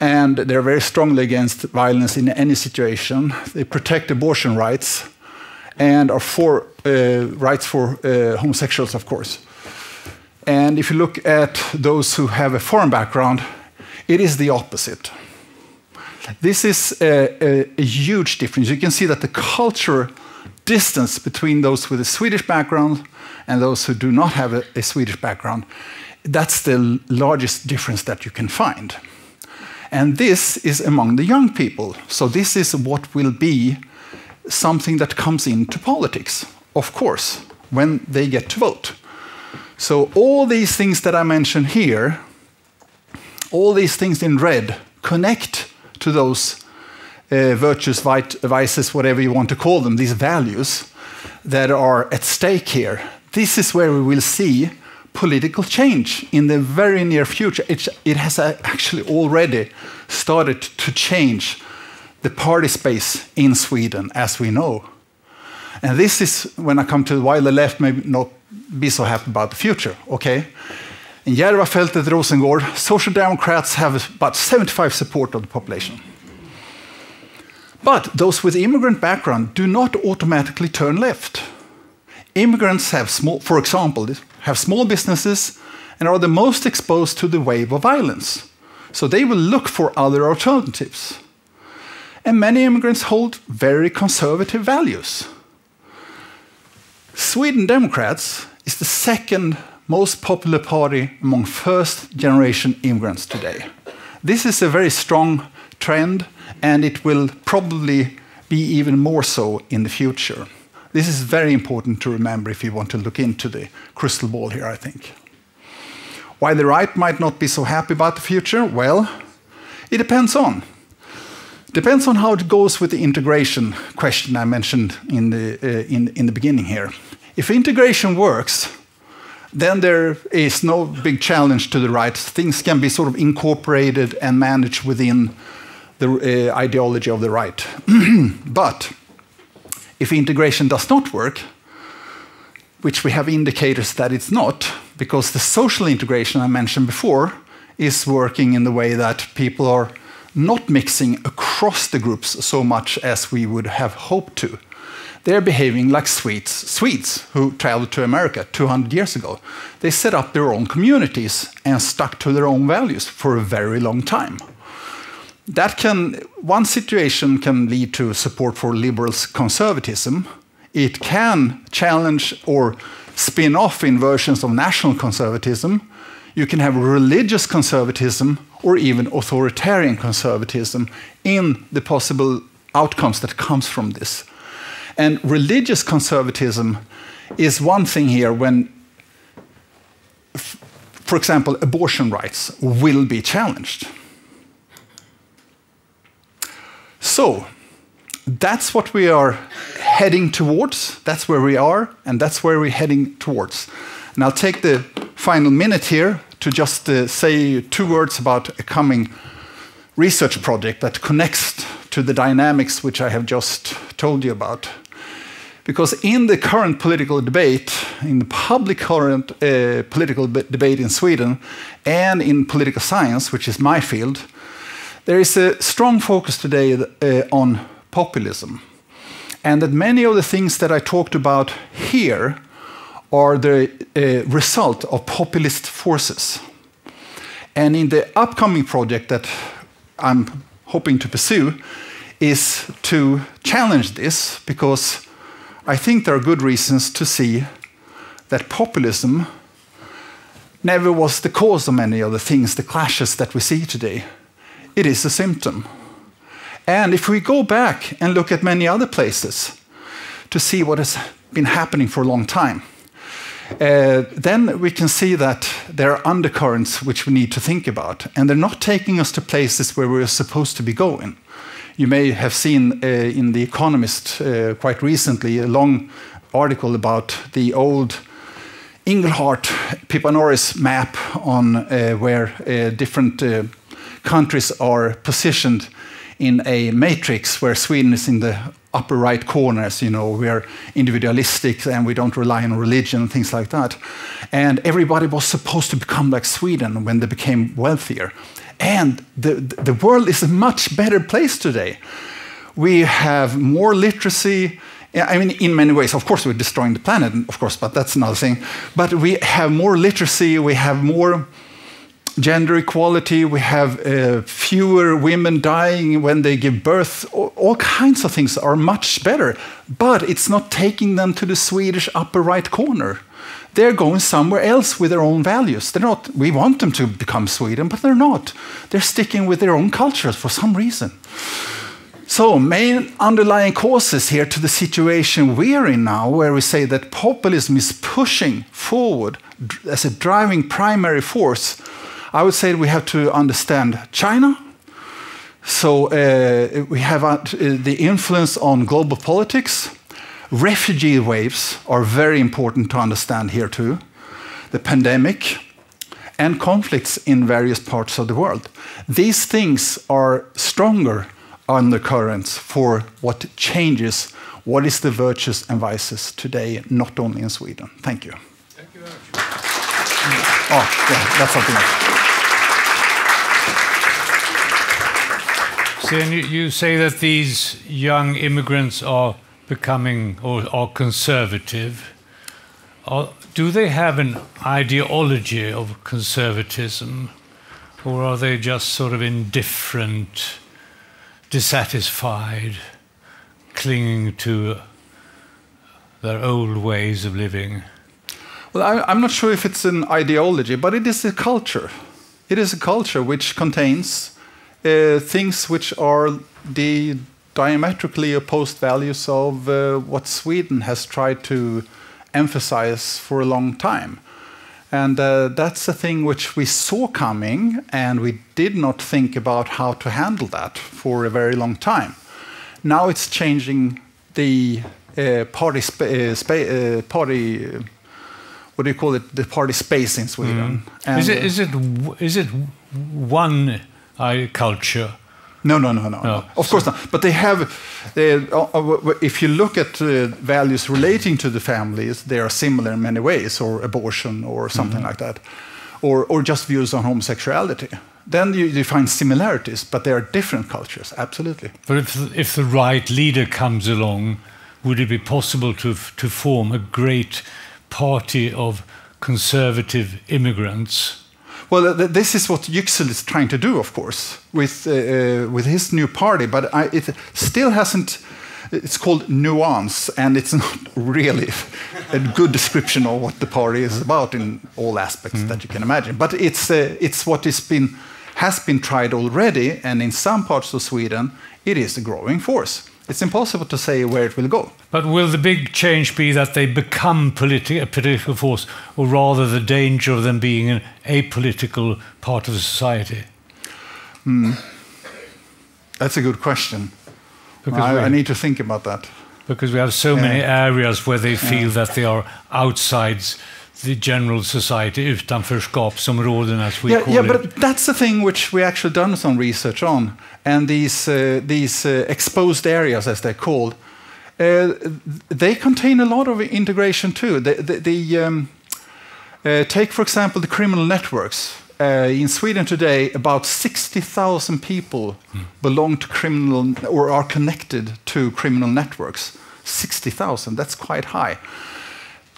And they're very strongly against violence in any situation. They protect abortion rights and are for rights for homosexuals, of course. And if you look at those who have a foreign background, it is the opposite. This is a huge difference. You can see that the cultural distance between those with a Swedish background and those who do not have a Swedish background, that's the largest difference that you can find. And this is among the young people. So this is what will be something that comes into politics, of course, when they get to vote. So all these things that I mentioned here, all these things in red, connect to those virtues, vices, whatever you want to call them, these values that are at stake here. This is where we will see political change in the very near future. It has actually already started to change the party space in Sweden, as we know. And this is when I come to why the left may not be so happy about the future, okay? In Järvafältet, Rosengård, Social Democrats have about 75% support of the population. But those with immigrant background do not automatically turn left. Immigrants have for example, have small businesses and are the most exposed to the wave of violence. So they will look for other alternatives. And many immigrants hold very conservative values. Sweden Democrats is the second most popular party among first-generation immigrants today. This is a very strong trend, and it will probably be even more so in the future. This is very important to remember if you want to look into the crystal ball here, I think. Why the right might not be so happy about the future? Well, it depends on how it goes with the integration question I mentioned in the beginning here. If integration works, then there is no big challenge to the right. Things can be sort of incorporated and managed within the ideology of the right. But if integration does not work, which we have indicators that it's not, because the social integration I mentioned before is working in the way that people are not mixing across the groups so much as we would have hoped to, they're behaving like Swedes who traveled to America 200 years ago. They set up their own communities and stuck to their own values for a very long time. One situation can lead to support for liberal conservatism. It can challenge or spin off in versions of national conservatism. You can have religious conservatism or even authoritarian conservatism in the possible outcomes that comes from this. And religious conservatism is one thing here when, for example, abortion rights will be challenged. So, that's what we are heading towards. That's where we are, and that's where we're heading towards. And I'll take the final minute here to just say 2 words about a coming research project that connects to the dynamics which I have just told you about. Because in the current political debate, in the public current political debate in Sweden, and in political science, which is my field, there is a strong focus today on populism. And that many of the things that I talked about here are the result of populist forces. And in the upcoming project that I'm hoping to pursue is to challenge this, because I think there are good reasons to see that populism never was the cause of many of the things, the clashes that we see today. It is a symptom. And if we go back and look at many other places to see what has been happening for a long time, then we can see that there are undercurrents which we need to think about. And they're not taking us to places where we're supposed to be going. You may have seen in The Economist quite recently a long article about the old Engelhardt Pippa Norris map on where different countries are positioned in a matrix where Sweden is in the upper right corners. You know, we are individualistic and we don't rely on religion and things like that. And everybody was supposed to become like Sweden when they became wealthier. And the world is a much better place today. We have more literacy. I mean, in many ways, of course, we're destroying the planet, of course, but that's another thing. But we have more literacy, we have more gender equality, we have fewer women dying when they give birth. All kinds of things are much better, but it's not taking them to the Swedish upper right corner. They're going somewhere else with their own values. They're not, we want them to become Sweden, but they're not. They're sticking with their own cultures for some reason. So, main underlying causes here to the situation we are in now, where we say that populism is pushing forward as a driving primary force, I would say we have to understand China. So we have the influence on global politics. Refugee waves are very important to understand here too. The pandemic and conflicts in various parts of the world. These things are stronger undercurrents for what changes, what is the virtues and vices today, not only in Sweden. Thank you. Thank you very much. Oh, yeah, that's something else. See, and you say that these young immigrants are becoming or are conservative. Do they have an ideology of conservatism, or are they just sort of indifferent, dissatisfied, clinging to their old ways of living? Well, I'm not sure if it's an ideology, but it is a culture. It is a culture which contains things which are the diametrically opposed values of what Sweden has tried to emphasize for a long time. And that's a thing which we saw coming, and we did not think about how to handle that for a very long time. Now it's changing the party, what do you call it? The party space in Sweden. And, is it one culture? No. Of course not. But they have, if you look at values relating to the families, they are similar in many ways, or abortion or something like that, or just views on homosexuality. Then you find similarities, but they are different cultures, absolutely. But if the right leader comes along, would it be possible to form a great party of conservative immigrants? Well, this is what Yüksel is trying to do, of course, with his new party, but it still hasn't. It's called Nuance, and it's not really a good description of what the party is about in all aspects that you can imagine. But it's what has been tried already, and in some parts of Sweden, it is a growing force. It's impossible to say where it will go. But will the big change be that they become a political force, or rather the danger of them being an apolitical part of society? That's a good question. I need to think about that. Because we have so many areas where they feel that they are outside the general society, utanförskapsområden as we call it. Yeah, but that's the thing which we actually done some research on. And these exposed areas, as they're called, they contain a lot of integration too. Take, for example, the criminal networks. In Sweden today, about 60,000 people belong to criminal or are connected to criminal networks. 60,000, that's quite high.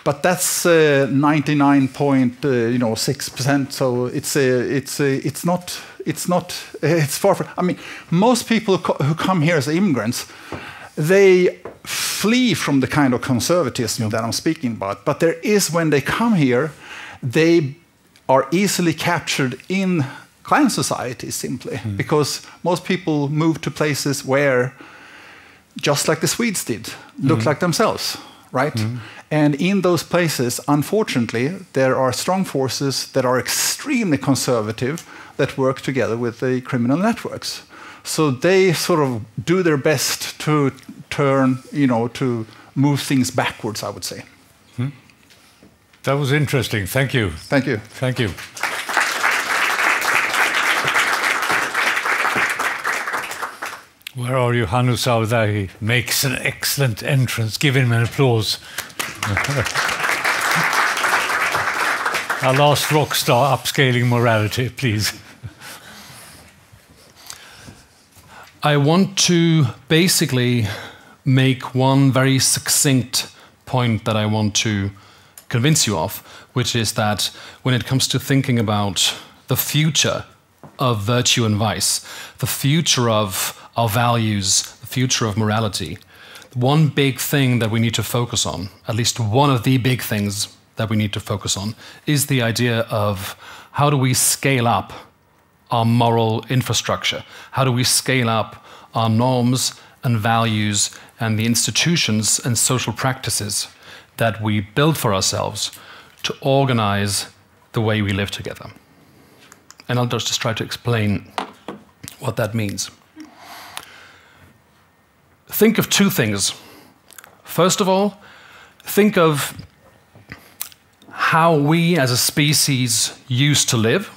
But that's 99.6%. So it's far from. I mean, most people who come here as immigrants, they flee from the kind of conservatism that I'm speaking about. But there is, when they come here, they are easily captured in clan societies simply because most people move to places where, just like the Swedes did, look like themselves, right? And in those places, unfortunately, there are strong forces that are extremely conservative that work together with the criminal networks. So they sort of do their best to turn, to move things backwards, I would say. That was interesting. Thank you. Thank you. Thank you. Where are you, Hannu Saudai? He makes an excellent entrance. Give him an applause. Our last rock star, upscaling morality, please. I want to basically make one very succinct point that I want to convince you of, which is that when it comes to thinking about the future of virtue and vice, the future of our values, the future of morality, one big thing that we need to focus on, at least one of the big things that we need to focus on, is the idea of how do we scale up our moral infrastructure? How do we scale up our norms and values and the institutions and social practices that we build for ourselves to organize the way we live together? And I'll just try to explain what that means. Think of two things. First of all, think of how we as a species used to live,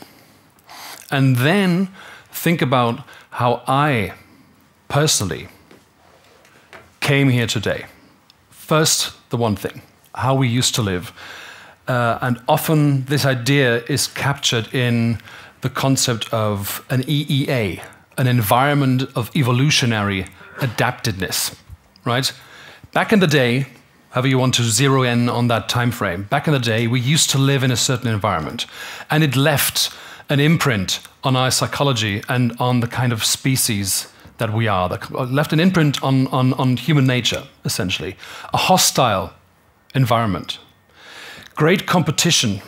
and then think about how I personally came here today. First, the one thing, how we used to live. And often this idea is captured in the concept of an EEA, an environment of evolutionary adaptedness, right? Back in the day, however you want to zero in on that time frame, back in the day, we used to live in a certain environment, and it left an imprint on our psychology and on the kind of species that we are, that left an imprint on human nature, essentially. A hostile environment, great competition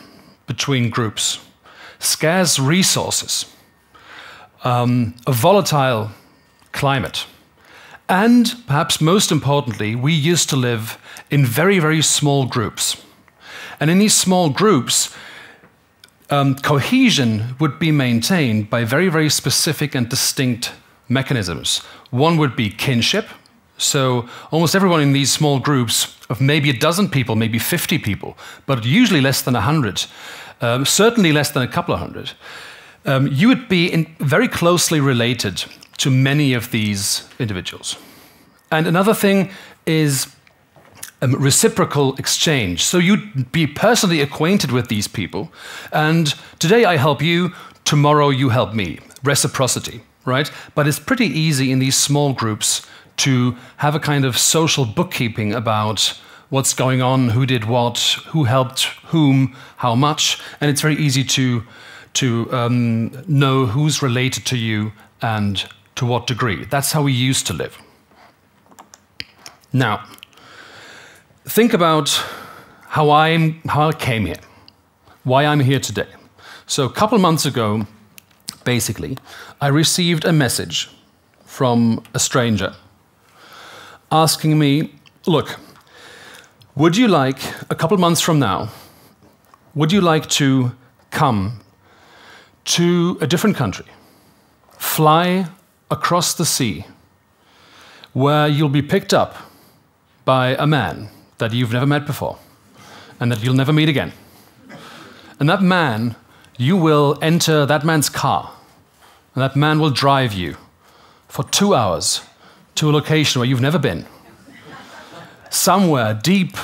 between groups, scarce resources, a volatile climate, and perhaps most importantly, we used to live in very, very small groups. And in these small groups, cohesion would be maintained by very, very specific and distinct mechanisms. One would be kinship. So almost everyone in these small groups of maybe a dozen people, maybe 50 people, but usually less than 100, certainly less than a couple of hundred, you would be very closely related to many of these individuals. And another thing is reciprocal exchange. So you'd be personally acquainted with these people, and today I help you, tomorrow you help me. Reciprocity, right? But it's pretty easy in these small groups to have a kind of social bookkeeping about what's going on, who did what, who helped whom, how much, and it's very easy to know who's related to you and to what degree. That's how we used to live. Now, think about how I came here, why I'm here today. So a couple months ago, basically, I received a message from a stranger asking me, look, would you like, a couple months from now, would you like to come to a different country, fly across the sea, where you'll be picked up by a man that you've never met before and that you'll never meet again. And that man, you will enter that man's car, and that man will drive you for 2 hours to a location where you've never been, somewhere deep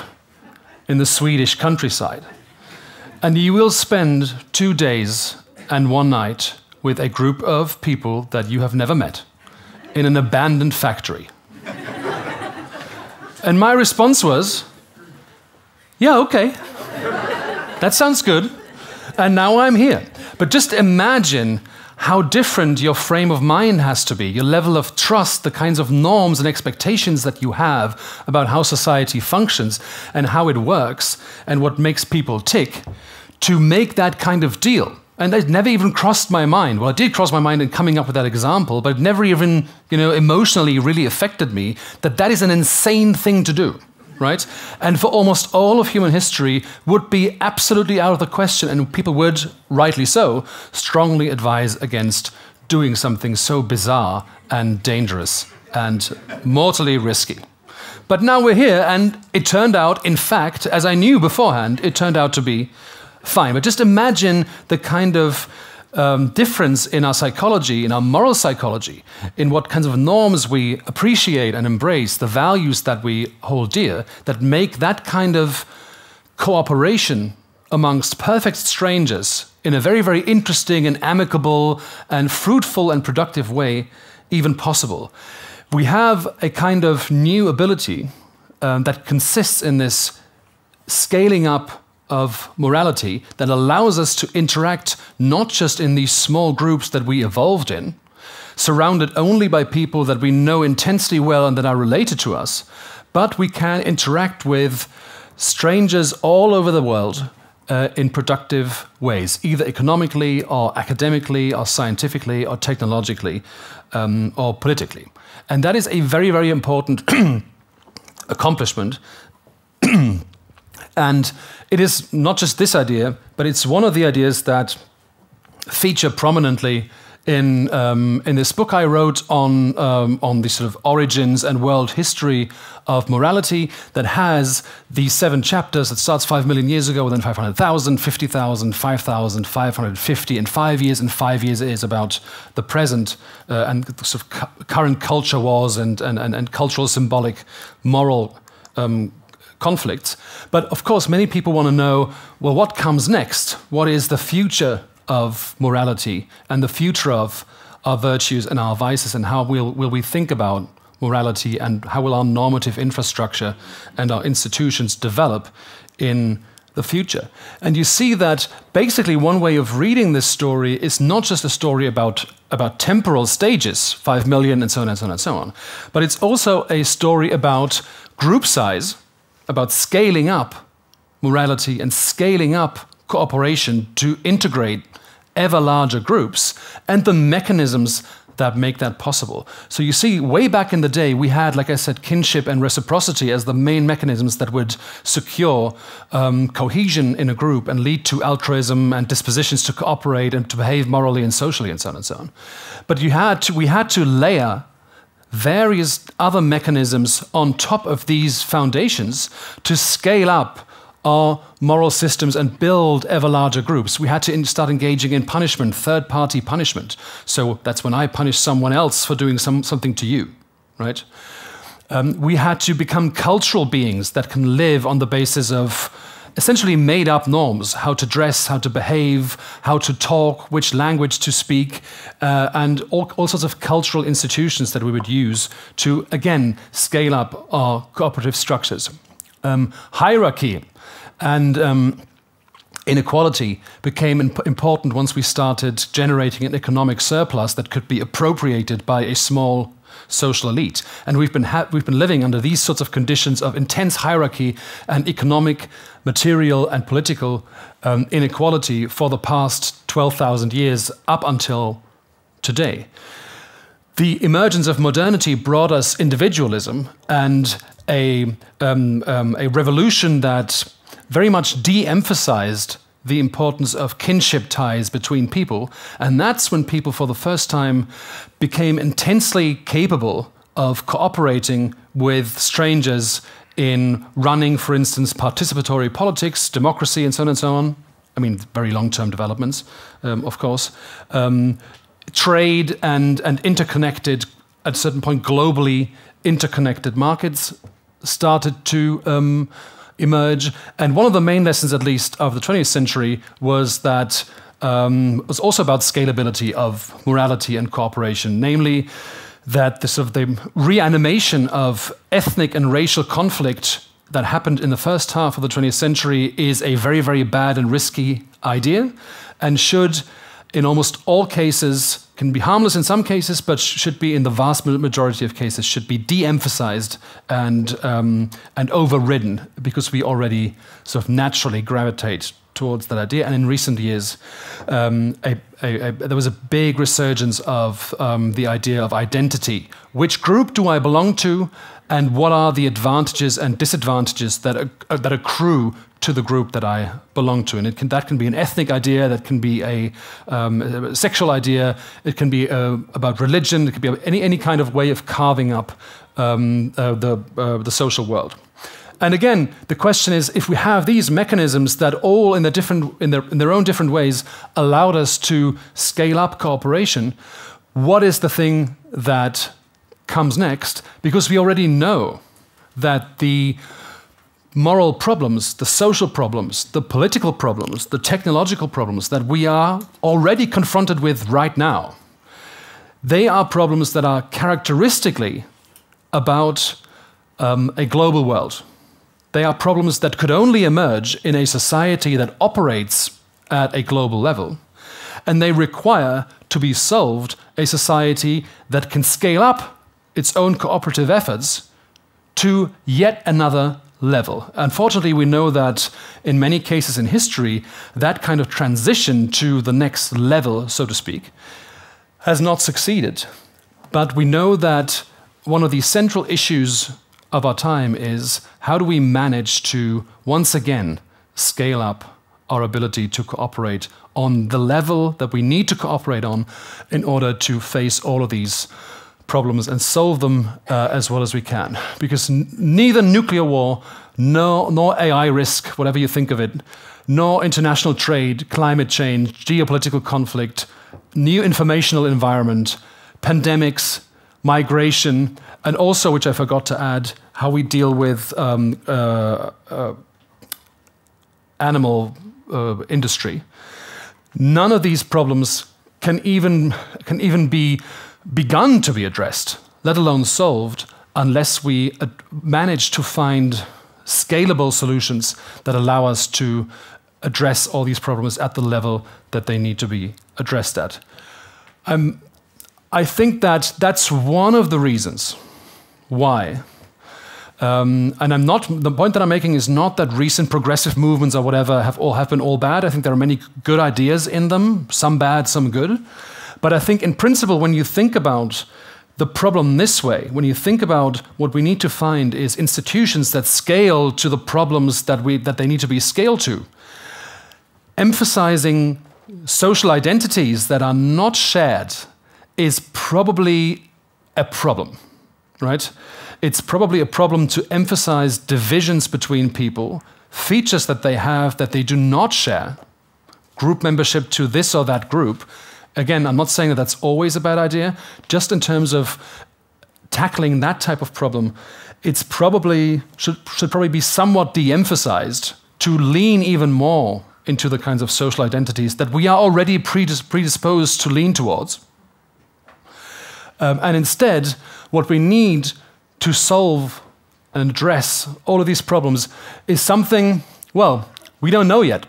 in the Swedish countryside. And you will spend 2 days and 1 night with a group of people that you have never met in an abandoned factory. And my response was, yeah, okay, that sounds good. And now I'm here. But just imagine how different your frame of mind has to be, your level of trust, the kinds of norms and expectations that you have about how society functions and how it works and what makes people tick to make that kind of deal. And it never even crossed my mind. Well, it did cross my mind in coming up with that example, but it never even, emotionally really affected me that that is an insane thing to do. Right? And for almost all of human history would be absolutely out of the question, and people would, rightly so, strongly advise against doing something so bizarre and dangerous and mortally risky. But now we're here, and it turned out, in fact, as I knew beforehand, it turned out to be fine. But just imagine the kind of difference in our psychology, in our moral psychology, in what kinds of norms we appreciate and embrace, the values that we hold dear, that make that kind of cooperation amongst perfect strangers in a very, very interesting and amicable and fruitful and productive way even possible. We have a kind of new ability that consists in this scaling up of morality that allows us to interact not just in these small groups that we evolved in, surrounded only by people that we know intensely well and that are related to us, but we can interact with strangers all over the world in productive ways, either economically or academically or scientifically or technologically or politically. And that is a very, very important accomplishment. And it is not just this idea, but it's one of the ideas that feature prominently in this book I wrote on the sort of origins and world history of morality, that has these 7 chapters that starts 5 million years ago, then 500,000, 50,000, 5,000, 550, and 5 years. And 5 years is about the present and the sort of current culture wars and cultural, symbolic, moral conflicts. But of course, many people want to know, well, what comes next? What is the future of morality and the future of our virtues and our vices, and how will we think about morality, and how will our normative infrastructure and our institutions develop in the future? And you see that basically one way of reading this story is not just a story about temporal stages, 5 million and so on and so on and so on, but it's also a story about group size, about scaling up morality and scaling up cooperation to integrate ever larger groups, and the mechanisms that make that possible. So you see, way back in the day, we had, like I said, kinship and reciprocity as the main mechanisms that would secure cohesion in a group and lead to altruism and dispositions to cooperate and to behave morally and socially and so on and so on. But we had to layer various other mechanisms on top of these foundations to scale up our moral systems and build ever larger groups. We had to start engaging in punishment, third-party punishment. So that's when I punish someone else for doing something to you, right? We had to become cultural beings that can live on the basis of essentially made up norms, how to dress, how to behave, how to talk, which language to speak, and all sorts of cultural institutions that we would use to, again, scale up our cooperative structures. Hierarchy and inequality became important once we started generating an economic surplus that could be appropriated by a small social elite. And we've been living under these sorts of conditions of intense hierarchy and economic, material and political inequality for the past 12,000 years up until today. The emergence of modernity brought us individualism and a revolution that very much de-emphasized the importance of kinship ties between people. And that's when people, for the first time, became intensely capable of cooperating with strangers in running, for instance, participatory politics, democracy, and so on and so on. I mean, very long-term developments, of course. Trade and interconnected, at a certain point, globally interconnected markets started to emerge. And one of the main lessons, at least, of the 20th century was that it was also about scalability of morality and cooperation, namely that the reanimation of ethnic and racial conflict that happened in the first half of the 20th century is a very, very bad and risky idea, and should, in almost all cases, can be harmless in some cases, but should be, in the vast majority of cases, should be de-emphasized and overridden, because we already sort of naturally gravitate towards that idea. And in recent years, there was a big resurgence of the idea of identity. Which group do I belong to, and what are the advantages and disadvantages that accrue to the group that I belong to? And that can be an ethnic idea, that can be a sexual idea, it can be about religion, it can be any kind of way of carving up the social world. And again, the question is, if we have these mechanisms that all in their own different ways allowed us to scale up cooperation, what is the thing that comes next? Because we already know that the moral problems, the social problems, the political problems, the technological problems that we are already confronted with right now, they are problems that are characteristically about a global world. They are problems that could only emerge in a society that operates at a global level. And they require, to be solved, a society that can scale up its own cooperative efforts to yet another level. Unfortunately, we know that in many cases in history, that kind of transition to the next level, so to speak, has not succeeded. But we know that one of the central issues of our time is, how do we manage to once again scale up our ability to cooperate on the level that we need to cooperate on in order to face all of these problems and solve them as well as we can. Because neither nuclear war, nor AI risk, whatever you think of it, nor international trade, climate change, geopolitical conflict, new informational environment, pandemics, migration, and also, which I forgot to add, how we deal with animal industry. None of these problems can even be begun to be addressed, let alone solved, unless we manage to find scalable solutions that allow us to address all these problems at the level that they need to be addressed at. I think that that's one of the reasons why. And the point that I'm making is not that recent progressive movements or whatever have been all bad. I think there are many good ideas in them, some bad, some good. But I think in principle, when you think about the problem this way, when you think about what we need to find is institutions that scale to the problems that they need to be scaled to, emphasizing social identities that are not shared is probably a problem, right? It's probably a problem to emphasize divisions between people, features that they have that they do not share, group membership to this or that group. Again, I'm not saying that that's always a bad idea. Just in terms of tackling that type of problem, it's probably should probably be somewhat de-emphasized to lean even more into the kinds of social identities that we are already predisposed to lean towards. And instead, what we need to solve and address all of these problems is something, well, we don't know yet,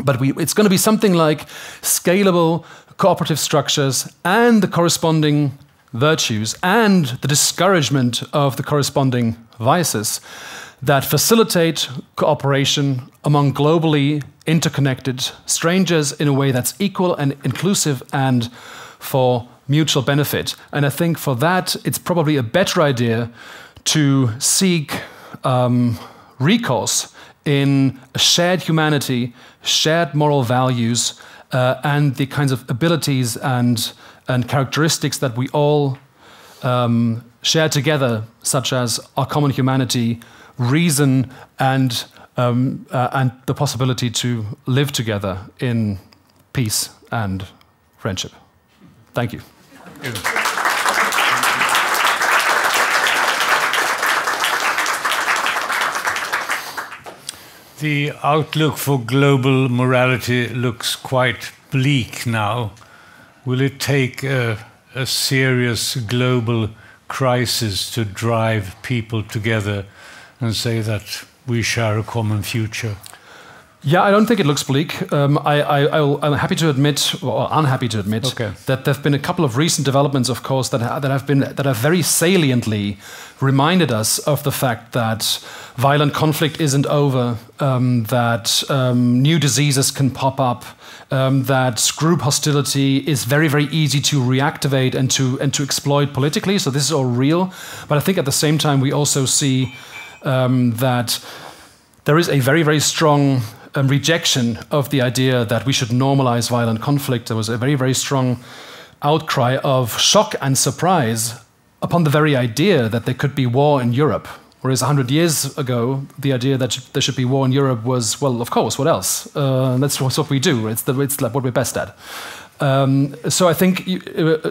but it's going to be something like scalable cooperative structures and the corresponding virtues and the discouragement of the corresponding vices that facilitate cooperation among globally interconnected strangers in a way that's equal and inclusive and for mutual benefit. And I think for that, it's probably a better idea to seek recourse in a shared humanity, shared moral values, and the kinds of abilities and characteristics that we all share together, such as our common humanity, reason, and the possibility to live together in peace and friendship. Thank you. The outlook for global morality looks quite bleak now. Will it take a serious global crisis to drive people together and say that we share a common future? Yeah, I don't think it looks bleak. I'm happy to admit, or unhappy to admit, that there have been a couple of recent developments, of course, that have very saliently reminded us of the fact that violent conflict isn't over, that new diseases can pop up, that group hostility is very, very easy to reactivate and to exploit politically. So this is all real. But I think at the same time we also see that there is a very, very strong rejection of the idea that we should normalize violent conflict. There was a very, very strong outcry of shock and surprise upon the very idea that there could be war in Europe. Whereas 100 years ago, the idea that there should be war in Europe was, well, of course, what else? That's what we do. It's like what we're best at. So I think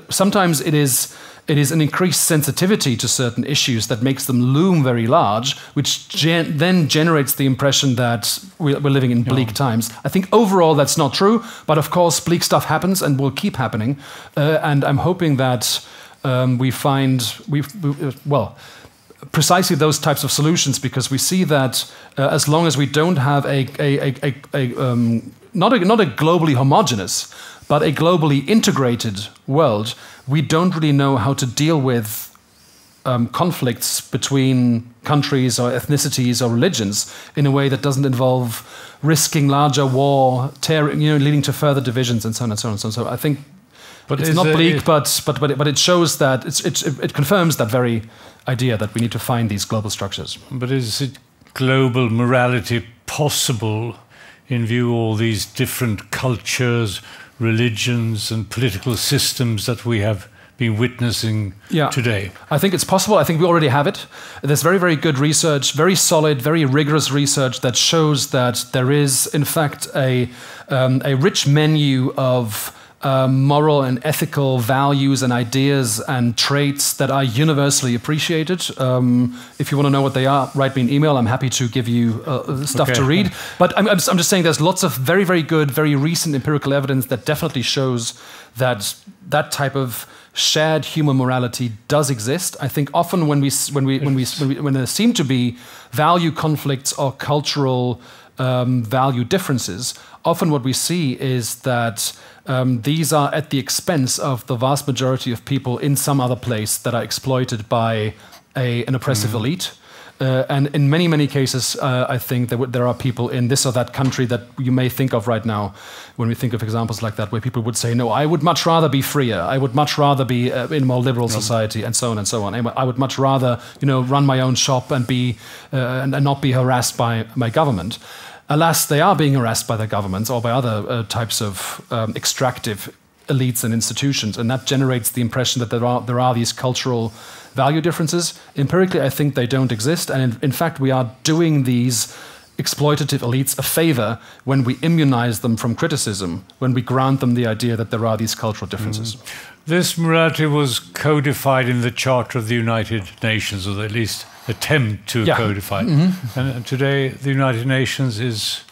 sometimes it is an increased sensitivity to certain issues that makes them loom very large, which then generates the impression that we're living in bleak times. I think overall that's not true, but of course bleak stuff happens and will keep happening. And I'm hoping that we find, precisely those types of solutions, because we see that as long as we don't have not a globally homogeneous, but a globally integrated world, we don't really know how to deal with conflicts between countries or ethnicities or religions in a way that doesn't involve risking larger war, leading to further divisions and so on and so on and so on. So I think it's not bleak, but it shows that it confirms that very idea that we need to find these global structures. But is it global morality possible in view of all these different cultures, religions and political systems that we have been witnessing today? I think it's possible. I think we already have it. There's very, very good research, very solid, very rigorous research that shows that there is, in fact, a rich menu of moral and ethical values and ideas and traits that are universally appreciated. If you want to know what they are, write me an email. I'm happy to give you stuff to read. But I'm just saying there's lots of very, very good, very recent empirical evidence that definitely shows that that type of shared human morality does exist. I think often when there seem to be value conflicts or cultural value differences, often what we see is that these are at the expense of the vast majority of people in some other place that are exploited by an oppressive elite. And in many, many cases, I think there are people in this or that country that you may think of right now when we think of examples like that, where people would say, no, I would much rather be freer. I would much rather be in a more liberal society, and so on and so on. I would much rather, run my own shop and be and not be harassed by my government. Alas, they are being harassed by their governments or by other types of extractive elites and institutions, and that generates the impression that there are these cultural value differences. Empirically, I think they don't exist, and in fact, we are doing these exploitative elites a favor when we immunize them from criticism, when we grant them the idea that there are these cultural differences. This morality was codified in the Charter of the United Nations, or at least attempt to codify it. And today the United Nations is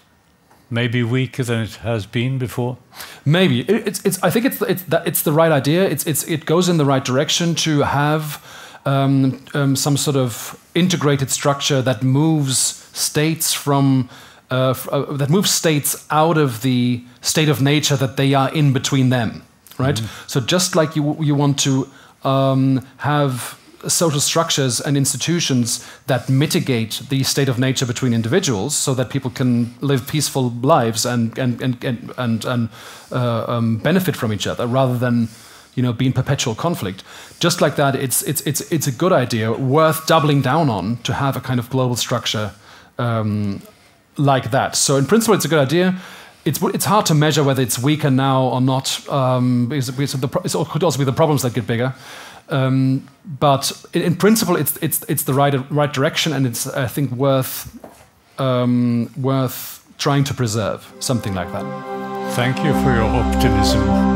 maybe weaker than it has been before. Maybe I think it's the right idea. It goes in the right direction to have some sort of integrated structure that moves states from that moves states out of the state of nature that they are in between them, right? So just like you want to have social structures and institutions that mitigate the state of nature between individuals, so that people can live peaceful lives and benefit from each other, rather than be in perpetual conflict. Just like that, it's a good idea, worth doubling down on, to have a kind of global structure like that. So in principle, it's a good idea. It's hard to measure whether it's weaker now or not, because it could also be the problems that get bigger. But in principle, it's the right direction, and it's, I think, worth trying to preserve something like that. Thank you for your optimism.